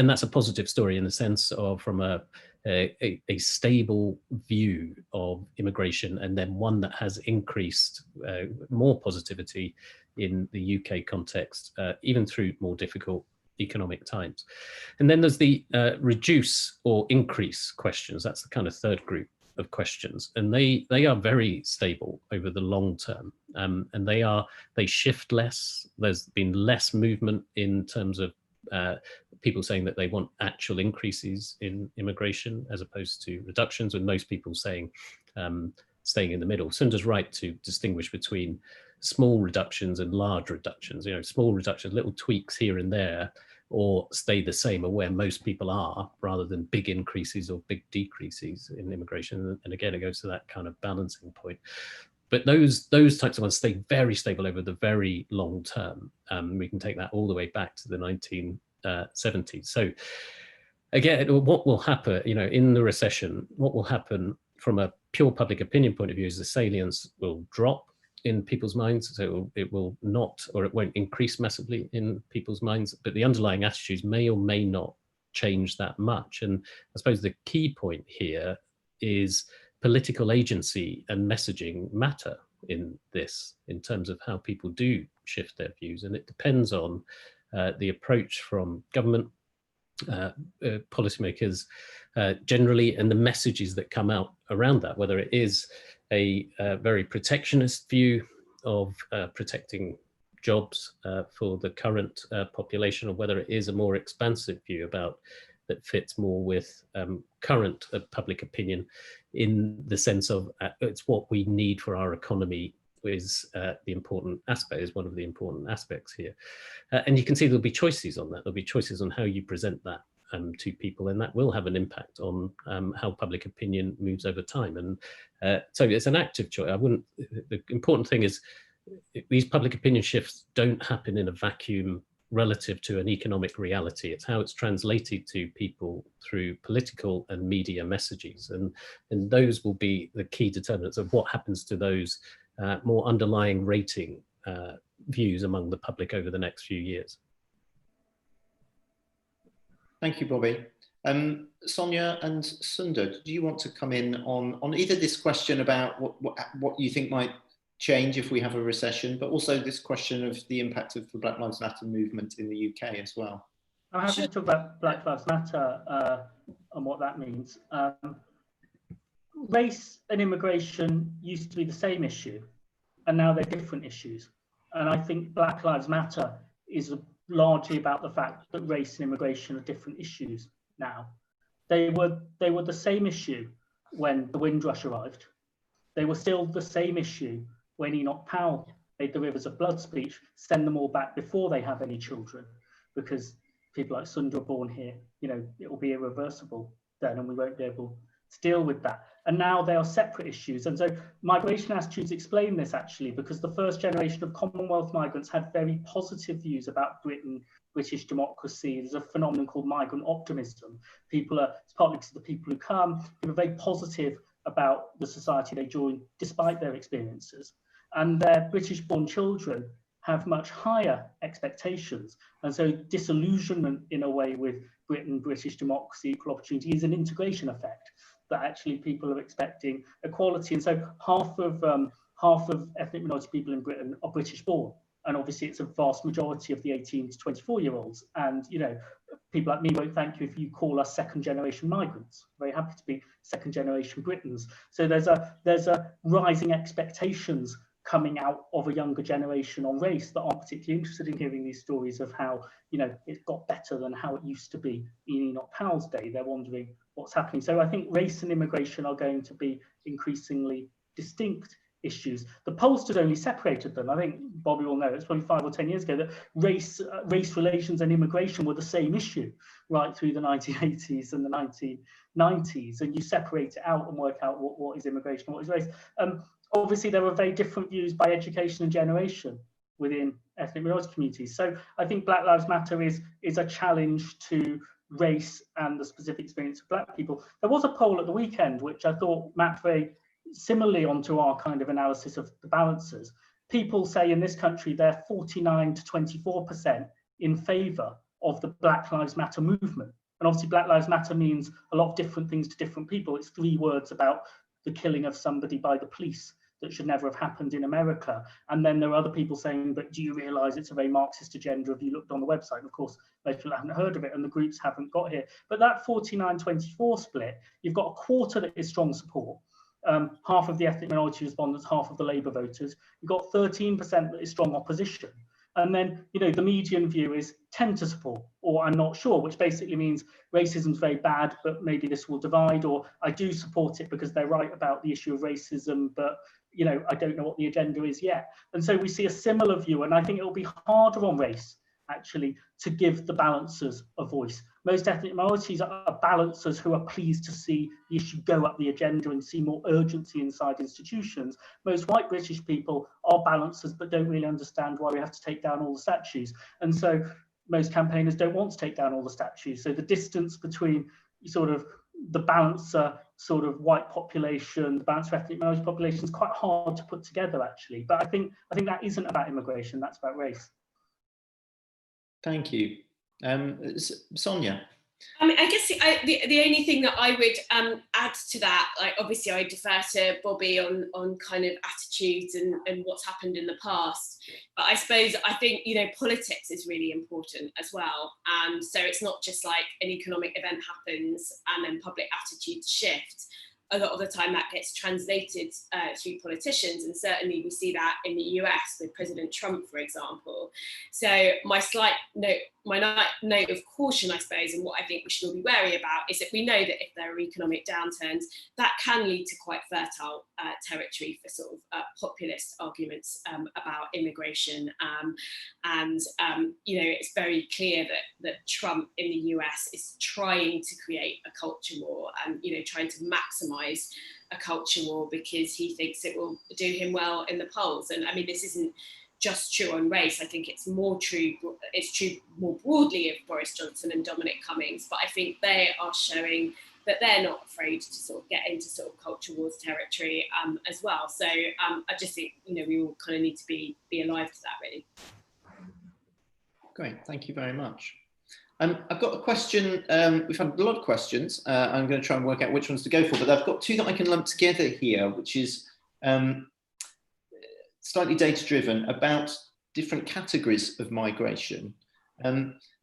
S2: that's a positive story in the sense of from a stable view of immigration, and then one that has increased more positivity in the UK context, even through more difficult economic times. And then there's the reduce or increase questions. That's the kind of third group of questions, and they are very stable over the long term, and they shift less. There's been less movement in terms of people saying that they want actual increases in immigration as opposed to reductions, with most people saying staying in the middle. Sundar's right to distinguish between small reductions and large reductions. You know, small reductions, little tweaks here and there, or stay the same, or where most people are, rather than big increases or big decreases in immigration. And again, it goes to that kind of balancing point. But those types of ones stay very stable over the very long term. We can take that all the way back to the 1970s. So again, what will happen, you know, in the recession, what will happen from a pure public opinion point of view is the salience will drop in people's minds. So it will not, or it won't increase massively in people's minds, but the underlying attitudes may or may not change that much. And I suppose the key point here is political agency and messaging matter in this, in terms of how people do shift their views. And it depends on the approach from government, policymakers generally, and the messages that come out around that, whether it is a very protectionist view of protecting jobs for the current population, or whether it is a more expansive view about that fits more with current public opinion, in the sense of it's what we need for our economy is the important aspect, is one of the important aspects here. And you can see there'll be choices on that. There'll be choices on how you present that to people, and that will have an impact on how public opinion moves over time. And so it's an active choice. The important thing is these public opinion shifts don't happen in a vacuum relative to an economic reality. It's how it's translated to people through political and media messages. And those will be the key determinants of what happens to those more underlying rating views among the public over the next few years.
S1: Thank you, Bobby. Sonia and Sundar, do you want to come in on either this question about what you think might change if we have a recession, but also this question of the impact of the Black Lives Matter movement in the UK as well?
S4: I'm happy to talk about Black Lives Matter and what that means. Race and immigration used to be the same issue, and now they're different issues. And I think Black Lives Matter is largely about the fact that race and immigration are different issues now. They were the same issue when the Windrush arrived. They were still the same issue when Enoch Powell made the Rivers of Blood speech, send them all back before they have any children, because people like Sundar are born here, it will be irreversible then, and we won't be able to deal with that. And now they are separate issues. And so migration attitudes explain this, actually, because the first generation of Commonwealth migrants had very positive views about Britain, British democracy. There's a phenomenon called migrant optimism. It's partly because of the people who come, people are very positive about the society they join despite their experiences. And their British-born children have much higher expectations. And so disillusionment, in a way, with Britain, British democracy, equal opportunity is an integration effect, that actually people are expecting equality. And so half of ethnic minority people in Britain are British-born. And obviously it's a vast majority of the 18 to 24-year-olds. And, people like me won't thank you if you call us second-generation migrants. Very happy to be second-generation Britons. So there's a rising expectations coming out of a younger generation on race that aren't particularly interested in hearing these stories of how, it got better than how it used to be in Enoch Powell's day. They're wondering what's happening. So I think race and immigration are going to be increasingly distinct issues. The pollsters only separated them. I think Bobby will know, it's probably 5 or 10 years ago, that race relations and immigration were the same issue right through the 1980s and the 1990s. And you separate it out and work out what is immigration and what is race. Obviously, there were very different views by education and generation within ethnic minority communities. So I think Black Lives Matter is a challenge to race and the specific experience of Black people. There was a poll at the weekend, which I thought mapped very similarly onto our kind of analysis of the balances. People say in this country, they're 49 to 24% in favour of the Black Lives Matter movement. And obviously Black Lives Matter means a lot of different things to different people. It's 3 words about the killing of somebody by the police that should never have happened in America. And then there are other people saying, but do you realise it's a very Marxist agenda? Have you looked on the website? And of course, most people haven't heard of it and the groups haven't got here. But that 49-24 split, you've got a quarter that is strong support, half of the ethnic minority respondents, half of the Labour voters. You've got 13% that is strong opposition. And then, the median view is 10 to support, or I'm not sure, which basically means racism is very bad, but maybe this will divide, or I do support it because they're right about the issue of racism, but I don't know what the agenda is yet. And so we see a similar view, and I think it will be harder on race, actually, to give the balancers a voice. Most ethnic minorities are balancers who are pleased to see the issue go up the agenda and see more urgency inside institutions. Most white British people are balancers but don't really understand why we have to take down all the statues. And so most campaigners don't want to take down all the statues. So the distance between sort of the balancer sort of white population, the balancer ethnic minority population is quite hard to put together, actually. But I think that isn't about immigration, that's about race.
S1: Thank you. Sonia.
S3: I mean, I guess the only thing that I would add to that, like obviously I defer to Bobby on kind of attitudes and what's happened in the past, but I suppose I think, you know, politics is really important as well. So it's not just like an economic event happens and then public attitudes shift. A lot of the time that gets translated through politicians, and certainly we see that in the US with President Trump, for example. So my note of caution, I suppose, and what I think we should all be wary about is that we know that if there are economic downturns, that can lead to quite fertile territory for sort of populist arguments about immigration. You know, it's very clear that Trump in the US is trying to create a culture war and, you know, trying to maximize a culture war because he thinks it will do him well in the polls. And I mean, this isn't just true on race. I think it's true more broadly of Boris Johnson and Dominic Cummings, but I think they are showing that they're not afraid to sort of get into sort of culture wars territory as well. So I just think, you know, we all kind of need to be alive to that, really.
S1: Great, thank you very much. I've got a question. We've had a lot of questions. I'm going to try and work out which ones to go for, but I've got two that I can lump together here, which is slightly data-driven about different categories of migration.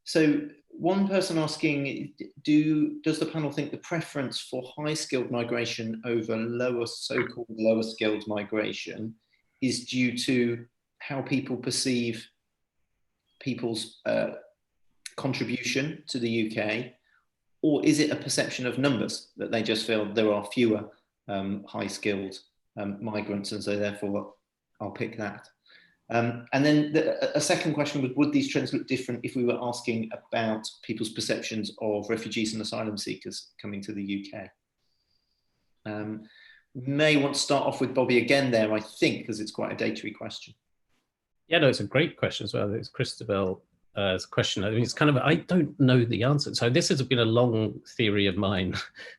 S1: So one person asking, does the panel think the preference for high-skilled migration over so-called lower-skilled migration is due to how people perceive people's contribution to the UK, or is it a perception of numbers that they just feel there are fewer high-skilled migrants, and so therefore I'll pick that. And then a second question would these trends look different if we were asking about people's perceptions of refugees and asylum seekers coming to the UK? May want to start off with Bobby again there, I think, because it's quite a data-y question.
S2: Yeah, no, it's a great question as well. It's Christabel's question. I mean, it's kind of, I don't know the answer. So this has been a long theory of mine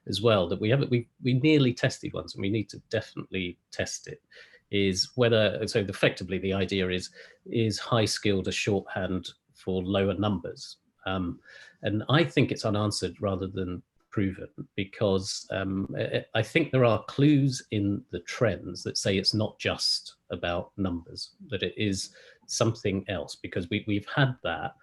S2: as well, that we nearly tested once, and we need to definitely test it, is whether, so effectively the idea is high skilled a shorthand for lower numbers? And I think it's unanswered rather than proven, because I think there are clues in the trends that say it's not just about numbers, that it is something else, because we've had that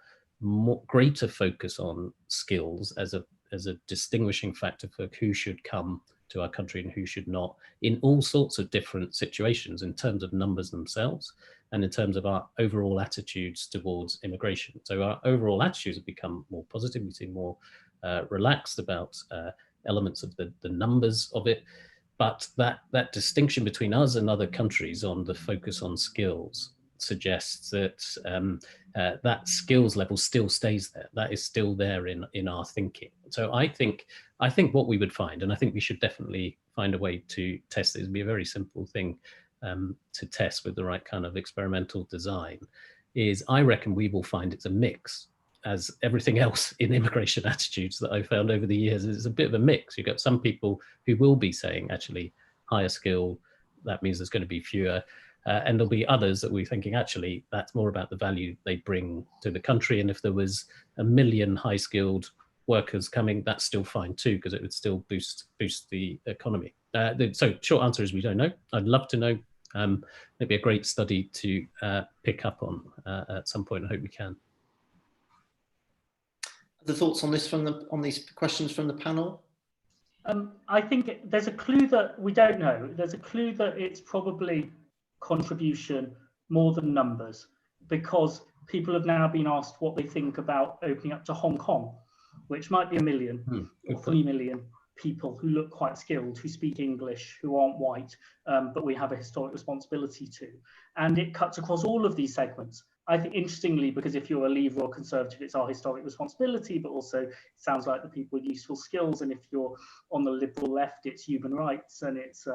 S2: greater focus on skills as a distinguishing factor for who should come to our country and who should not, in all sorts of different situations, in terms of numbers themselves and in terms of our overall attitudes towards immigration. So our overall attitudes have become more positive. We seem more relaxed about elements of the numbers of it, but that distinction between us and other countries on the focus on skills suggests that that skills level still stays there. That is still there in our thinking. So I think what we would find, and I think we should definitely find a way to test it, it'd be a very simple thing to test with the right kind of experimental design, is I reckon we will find it's a mix, as everything else in immigration attitudes that I've found over the years. It's a bit of a mix. You've got some people who will be saying, actually, higher skill, that means there's going to be fewer. And there'll be others that we're thinking, actually, that's more about the value they bring to the country. And if there was 1 million high-skilled workers coming, that's still fine too, because it would still boost the economy. So short answer is we don't know. I'd love to know. It'd be a great study to pick up on at some point. I hope we can.
S1: The thoughts on this on these questions from the panel?
S4: I think there's a clue that we don't know. There's a clue that it's probably contribution more than numbers, because people have now been asked what they think about opening up to Hong Kong, which might be 1 million or 3 million people who look quite skilled, who speak English, who aren't white, but we have a historic responsibility to. And it cuts across all of these segments. I think, interestingly, because if you're a Leaver or Conservative, it's our historic responsibility, but also it sounds like the people with useful skills. And if you're on the Liberal left, it's human rights and it's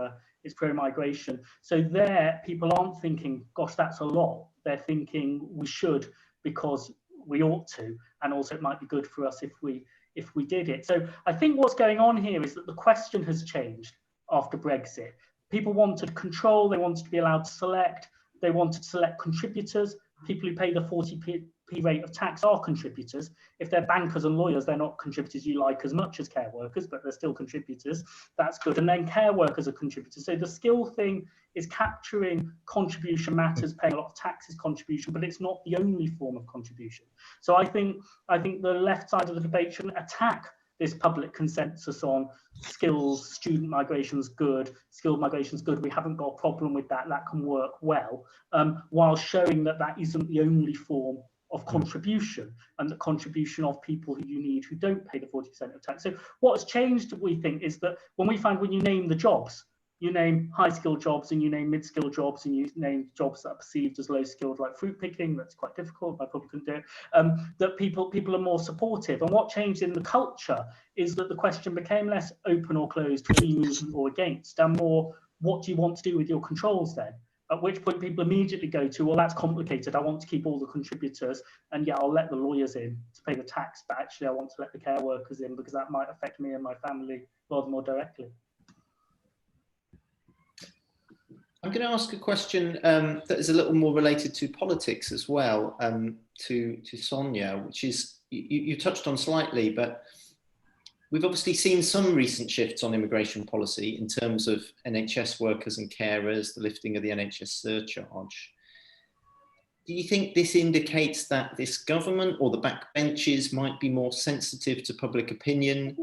S4: pro-migration. So there, people aren't thinking, gosh, that's a lot. They're thinking we should because we ought to, and also it might be good for us if we did it. So I think what's going on here is that the question has changed after Brexit. People wanted control, they wanted to be allowed to select, they wanted to select contributors, people who pay the 40p rate of tax are contributors. If they're bankers and lawyers, they're not contributors you like as much as care workers, but they're still contributors. That's good. And then care workers are contributors. So the skill thing is capturing contribution matters, paying a lot of taxes contribution, but it's not the only form of contribution. So I think the left side of the debate shouldn't attack this public consensus on skills, student migration's good, skilled migration's good, we haven't got a problem with that, that can work well, while showing that that isn't the only form of contribution, and the contribution of people who you need who don't pay the 40% of tax. So what's changed, we think, is that when you name the jobs, you name high-skilled jobs and you name mid-skilled jobs and you name jobs that are perceived as low-skilled, like fruit picking, that's quite difficult, I probably couldn't do it, that people are more supportive. And what changed in the culture is that the question became less open or closed, free movement or against, and more, what do you want to do with your controls then? At which point people immediately go to, well, that's complicated, I want to keep all the contributors, and yeah, I'll let the lawyers in to pay the tax, but actually I want to let the care workers in because that might affect me and my family rather more directly.
S1: I'm going to ask a question that is a little more related to politics as well, to Sonia, which is, you touched on slightly, but we've obviously seen some recent shifts on immigration policy in terms of NHS workers and carers, the lifting of the NHS surcharge. Do you think this indicates that this government or the backbenches might be more sensitive to public opinion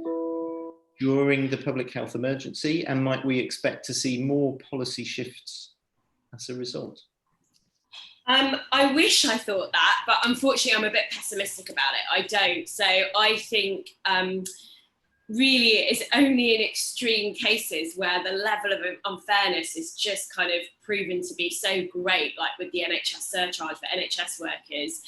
S1: during the public health emergency, and might we expect to see more policy shifts as a result?
S3: I wish I thought that, but unfortunately I'm a bit pessimistic about it. I don't. So I think really it's only in extreme cases where the level of unfairness is just kind of proven to be so great, like with the NHS surcharge for NHS workers,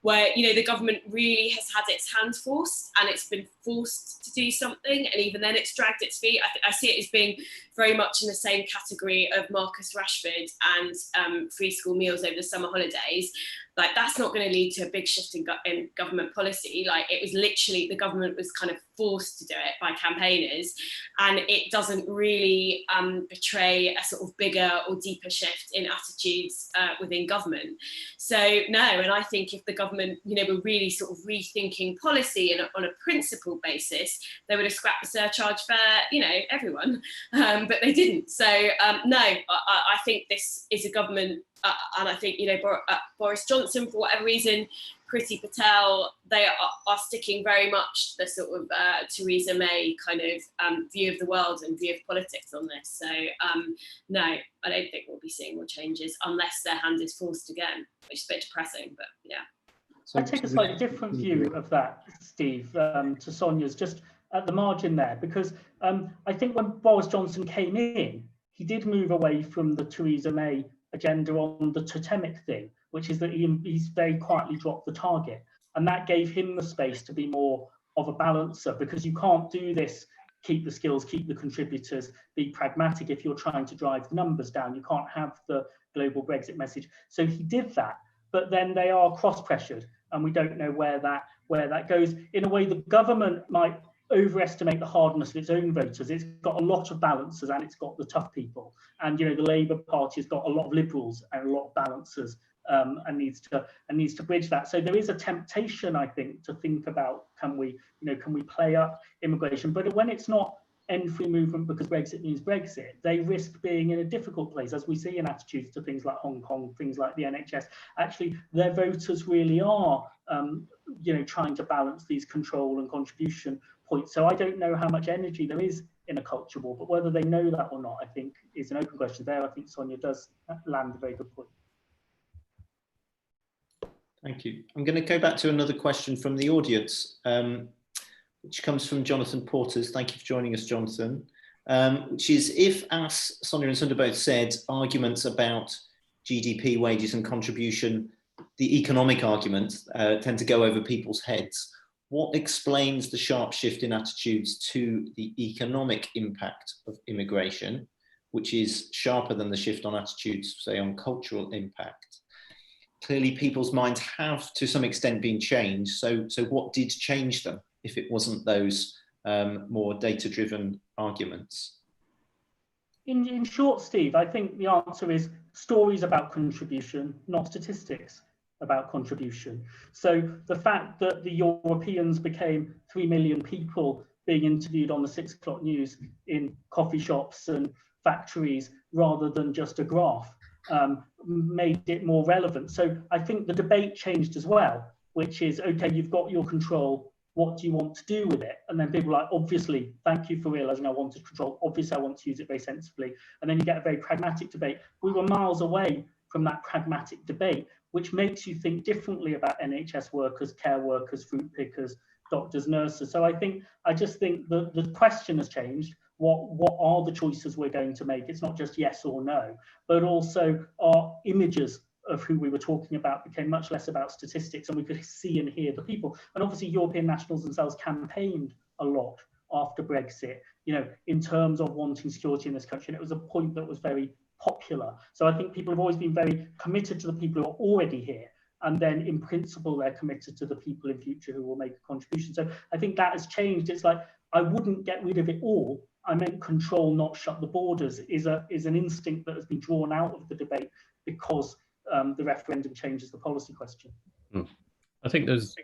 S3: where, you know, the government really has had its hand forced and it's been forced to do something, and even then it's dragged its feet. I see it as being very much in the same category of Marcus Rashford and free school meals over the summer holidays. Like, that's not going to lead to a big shift in government policy. Like, it was literally, the government was kind of forced to do it by campaigners, and it doesn't really betray a sort of bigger or deeper shift in attitudes within government. So no, and I think if the government, you know, were really sort of rethinking policy and on a principled basis, they would have scrapped the surcharge for, you know, everyone, but they didn't. So no, I think this is a government, and I think, you know, Boris Johnson, for whatever reason, Priti Patel, they are sticking very much to the sort of Theresa May kind of view of the world and view of politics on this. So no, I don't think we'll be seeing more changes unless their hand is forced again, which is a bit depressing, but yeah.
S4: So I take a slightly different view of that, Steve, to Sonia's, just at the margin there, because I think when Boris Johnson came in, he did move away from the Theresa May agenda on the totemic thing, which is that he's very quietly dropped the target, and that gave him the space to be more of a balancer, because you can't do this, keep the skills, keep the contributors, be pragmatic if you're trying to drive the numbers down. You can't have the global Brexit message. So he did that, but then they are cross-pressured, and we don't know where that goes. In a way, the government might overestimate the hardness of its own voters. It's got a lot of balancers and it's got the tough people. And, you know, the Labour Party has got a lot of liberals and a lot of balancers, and needs to bridge that. So there is a temptation, I think, to think about, can we play up immigration? But when it's not end free movement because Brexit means Brexit, they risk being in a difficult place, as we see in attitudes to things like Hong Kong, things like the NHS. Actually, their voters really are, trying to balance these control and contribution points. So I don't know how much energy there is in a culture war, but whether they know that or not, I think, is an open question. There, I think Sonia does land a very good point.
S1: Thank you. I'm going to go back to another question from the audience, which comes from Jonathan Porters. Thank you for joining us, Jonathan. Which is, if, as Sonia and Sunda both said, arguments about GDP, wages and contribution, the economic arguments tend to go over people's heads, what explains the sharp shift in attitudes to the economic impact of immigration, which is sharper than the shift on attitudes, say, on cultural impact? Clearly, people's minds have, to some extent, been changed. So what did change them, if it wasn't those more data-driven arguments?
S4: In short, Steve, I think the answer is stories about contribution, not statistics. about contribution. So the fact that the Europeans became 3 million people being interviewed on the 6 o'clock news in coffee shops and factories rather than just a graph made it more relevant. So I think the debate changed as well, which is, okay, you've got your control, what do you want to do with it? And then people are like, obviously, thank you for realizing I wanted control. Obviously, I want to use it very sensibly. And then you get a very pragmatic debate. We were miles away from that pragmatic debate, which makes you think differently about NHS workers, care workers, fruit pickers, doctors, nurses. So I just think the question has changed. What are the choices we're going to make? It's not just yes or no, but also our images of who we were talking about became much less about statistics, and we could see and hear the people. And obviously European nationals themselves campaigned a lot after Brexit, in terms of wanting security in this country. And it was a point that was very popular. So I think people have always been very committed to the people who are already here. And then in principle, they're committed to the people in future who will make a contribution. So I think that has changed. It's like, I wouldn't get rid of it all. I meant control, not shut the borders, is an instinct that has been drawn out of the debate because the referendum changes the policy question.
S2: I think there's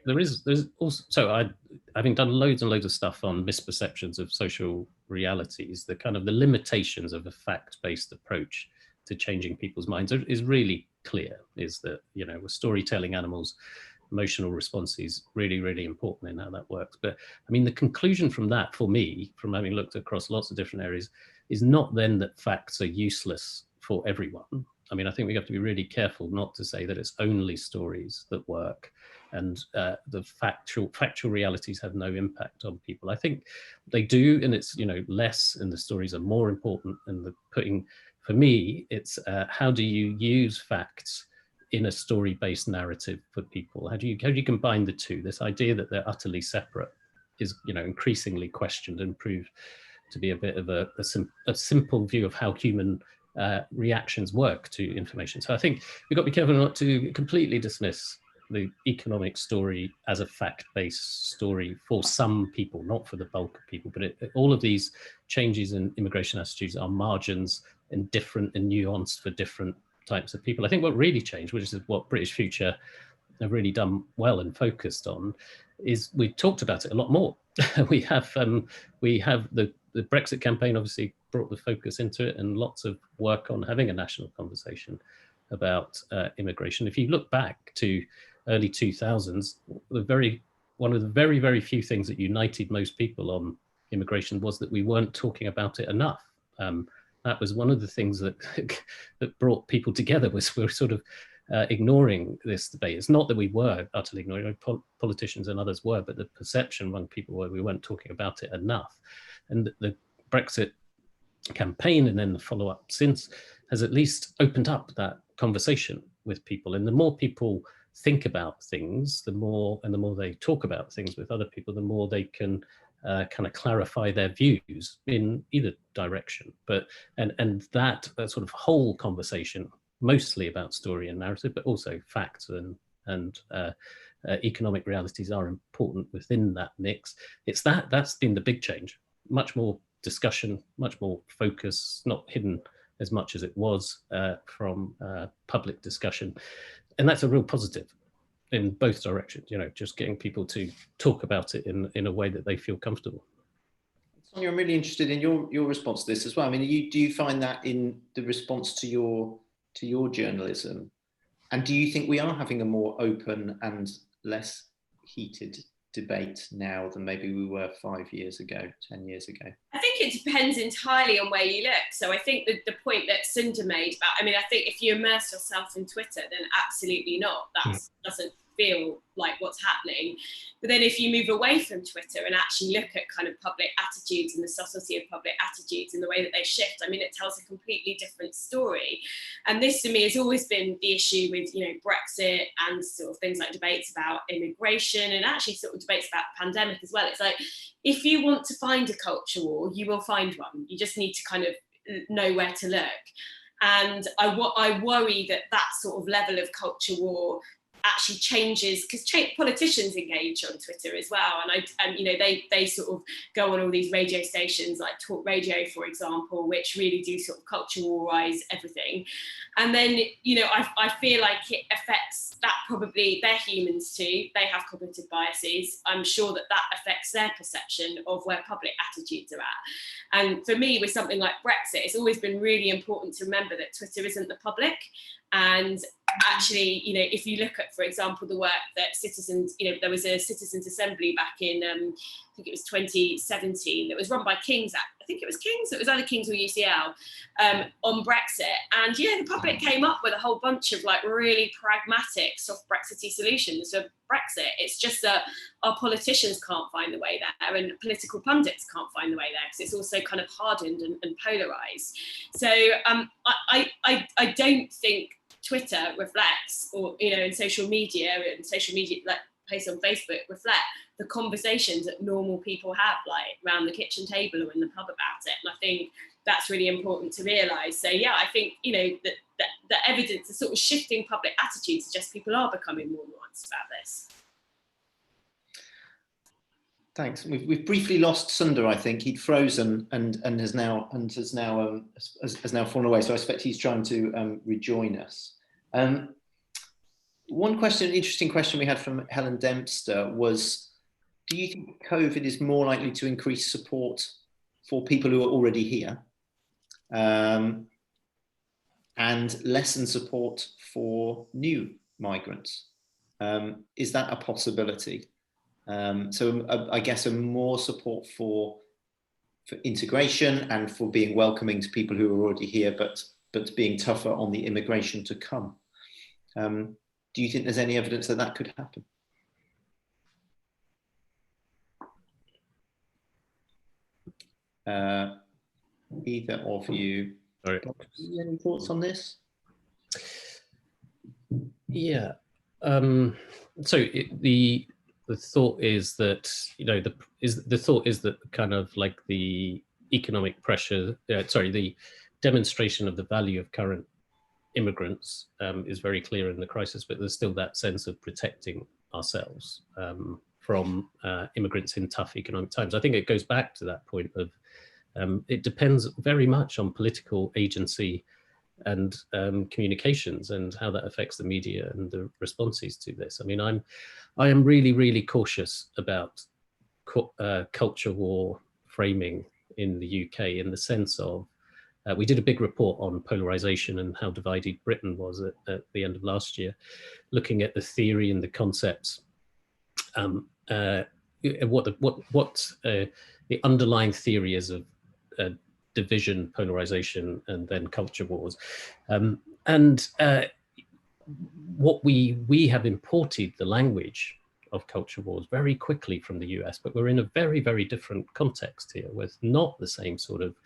S2: also, so having done loads and loads of stuff on misperceptions of social realities, the limitations of a fact-based approach to changing people's minds is really clear. Is that, with storytelling animals, emotional response is really, really important in how that works. But I mean, the conclusion from that, for me, from having looked across lots of different areas, is not then that facts are useless for everyone. I mean, I think we have to be really careful not to say that it's only stories that work and the factual realities have no impact on people. I think they do, and it's, less, and the stories are more important. And for me, it's how do you use facts in a story-based narrative for people? How do you combine the two? This idea that they're utterly separate is, increasingly questioned and proved to be a bit of a simple view of how human reactions work to information. So I think we've got to be careful not to completely dismiss the economic story as a fact-based story for some people, not for the bulk of people. But all of these changes in immigration attitudes are margins and different and nuanced for different types of people. I think what really changed, which is what British Future have really done well and focused on, is we've talked about it a lot more. we have the Brexit campaign obviously brought the focus into it, and lots of work on having a national conversation about immigration. If you look back to early 2000s, one of the very, very few things that united most people on immigration was that we weren't talking about it enough. That was one of the things that brought people together, was we were sort of ignoring this debate. It's not that we were utterly ignoring, politicians and others were, but the perception among people were we weren't talking about it enough. And the Brexit campaign and then the follow-up since has at least opened up that conversation with people. And the more people think about things, the more they talk about things with other people, the more they can kind of clarify their views in either direction. But and that sort of whole conversation, mostly about story and narrative, but also facts and economic realities are important within that mix. That's been the big change. Much more discussion, much more focus, not hidden as much as it was from public discussion. And that's a real positive in both directions, just getting people to talk about it in a way that they feel comfortable.
S1: Sonia, I'm really interested in your response to this as well. I mean, do you find that in the response to your journalism? And do you think we are having a more open and less heated debate now than maybe we were 5 years ago, 10 years ago?
S3: I think it depends entirely on where you look. So I think the point that Sundar made about, I think if you immerse yourself in Twitter, then absolutely not. That doesn't feel like what's happening. But then if you move away from Twitter and actually look at kind of public attitudes and the subtlety of public attitudes and the way that they shift, it tells a completely different story. And this to me has always been the issue with, Brexit and sort of things like debates about immigration and actually sort of debates about the pandemic as well. It's like, if you want to find a culture war, you will find one. You just need to kind of know where to look. And I worry that sort of level of culture war actually changes, because politicians engage on Twitter as well, and they sort of go on all these radio stations like Talk Radio, for example, which really do sort of culture warize everything. And then I feel like it affects that probably, they're humans too, they have cognitive biases. I'm sure that that affects their perception of where public attitudes are at. And for me, with something like Brexit, it's always been really important to remember that Twitter isn't the public. And actually, you know, if you look at, for example, the work that citizens, you know, there was a citizens' assembly back in, I think it was 2017, that was run by King's, I think it was King's, it was either King's or UCL, on Brexit. And yeah, the public came up with a whole bunch of like really pragmatic, soft Brexity solutions for Brexit. It's just that our politicians can't find the way there, and political pundits can't find the way there, because it's also kind of hardened and polarized. So I don't think Twitter reflects, or, you know, in social media like posts on Facebook reflect the conversations that normal people have, like around the kitchen table or in the pub about it. And I think that's really important to realise. So yeah, I think, you know, that the evidence is sort of shifting public attitudes suggests people are becoming more nuanced about this.
S1: Thanks. We've briefly lost Sundar. I think he'd frozen and has now fallen away. So I expect he's trying to rejoin us. One question, interesting question we had from Helen Dempster was: do you think COVID is more likely to increase support for people who are already here, and lessen support for new migrants? Is that a possibility? So I guess a more support for integration and for being welcoming to people who are already here, but being tougher on the immigration to come. Do you think there's any evidence that that could happen? Either of you.
S2: Sorry.
S1: Any thoughts on this?
S2: Yeah. So the thought is that, you know, the thought is that kind of like the economic pressure, the demonstration of the value of current immigrants is very clear in the crisis, but there's still that sense of protecting ourselves from immigrants in tough economic times. I think it goes back to that point of it depends very much on political agency and communications and how that affects the media and the responses to this. I mean, I am really, really cautious about culture war framing in the UK, in the sense of we did a big report on polarization and how divided Britain was at the end of last year, looking at the theory and the concepts, what the underlying theory is of division, polarization, and then culture wars. What we have imported the language of culture wars very quickly from the US, but we're in a very, very different context here with not the same sort of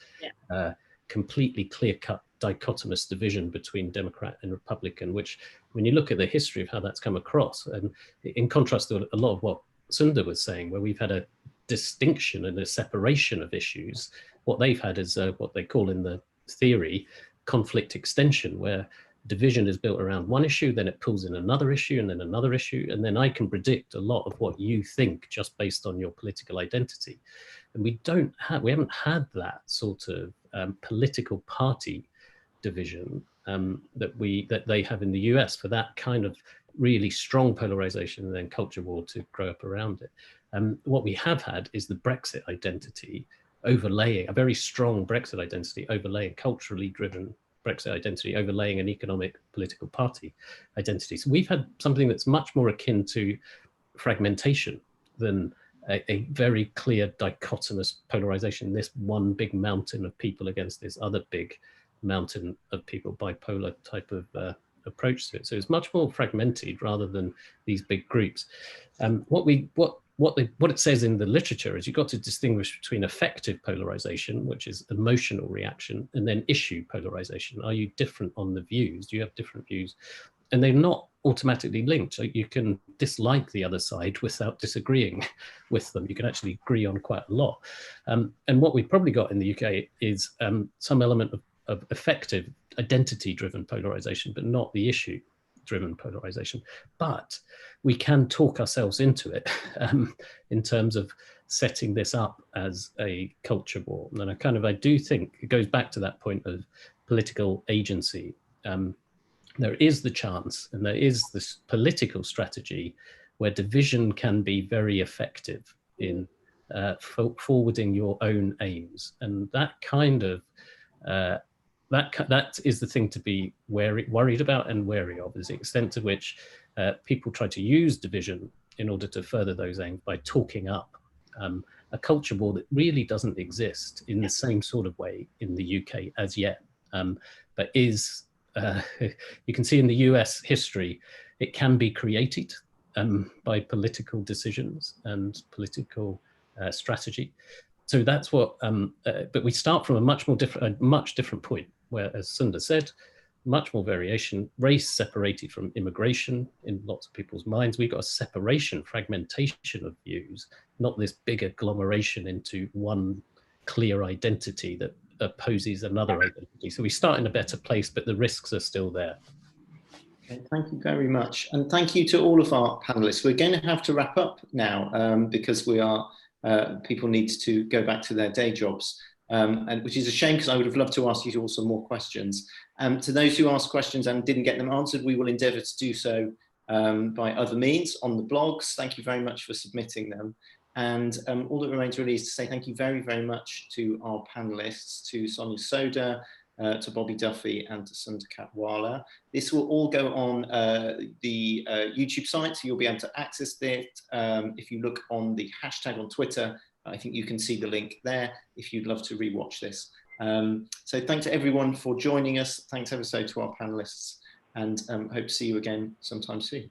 S2: completely clear-cut dichotomous division between Democrat and Republican, which when you look at the history of how that's come across, and in contrast to a lot of what Sundar was saying, where we've had a distinction and a separation of issues, what they've had is what they call in the theory conflict extension, where division is built around one issue, then it pulls in another issue, and then another issue, and then I can predict a lot of what you think just based on your political identity. And we haven't had that sort of political party division that they have in the US, for that kind of really strong polarization and then culture war to grow up around it. What we have had is the Brexit identity overlaying, a very strong Brexit identity overlaying, culturally driven Brexit identity overlaying an economic political party identity. So we've had something that's much more akin to fragmentation than a very clear dichotomous polarization, this one big mountain of people against this other big mountain of people, bipolar type of approach to it. So it's much more fragmented rather than these big groups. What it says in the literature is you've got to distinguish between affective polarization, which is emotional reaction, and then issue polarization. Are you different on the views? Do you have different views? And they're not automatically linked. So you can dislike the other side without disagreeing with them. You can actually agree on quite a lot. And what we've probably got in the UK is some element of effective identity-driven polarization, but not the issue-driven polarization. But we can talk ourselves into it in terms of setting this up as a culture war. And I do think it goes back to that point of political agency. there is the chance, and there is this political strategy where division can be very effective in forwarding your own aims. And that kind of, that is the thing to be worried about and wary of, is the extent to which people try to use division in order to further those aims by talking up a culture war that really doesn't exist in the same sort of way in the UK as yet, but is, you can see in the US history, it can be created by political decisions and political strategy. So that's what, but we start from a much different point, where, as Sundar said, much more variation, race separated from immigration in lots of people's minds. We've got a separation, fragmentation of views, not this big agglomeration into one clear identity that opposes another identity. So we start in a better place, but the risks are still there.
S1: Okay, thank you very much. And thank you to all of our panelists. We're going to have to wrap up now because we are, people need to go back to their day jobs. And which is a shame, because I would have loved to ask you all some more questions. To those who asked questions and didn't get them answered, we will endeavour to do so by other means on the blogs. Thank you very much for submitting them. And all that remains really is to say thank you very, very much to our panellists, to Sonia Soda, to Bobby Duffy, and to Sundar Katwala. This will all go on the YouTube site, so you'll be able to access it. If you look on the hashtag on Twitter, I think you can see the link there if you'd love to rewatch this. So thanks to everyone for joining us. Thanks ever so to our panelists, and hope to see you again sometime soon.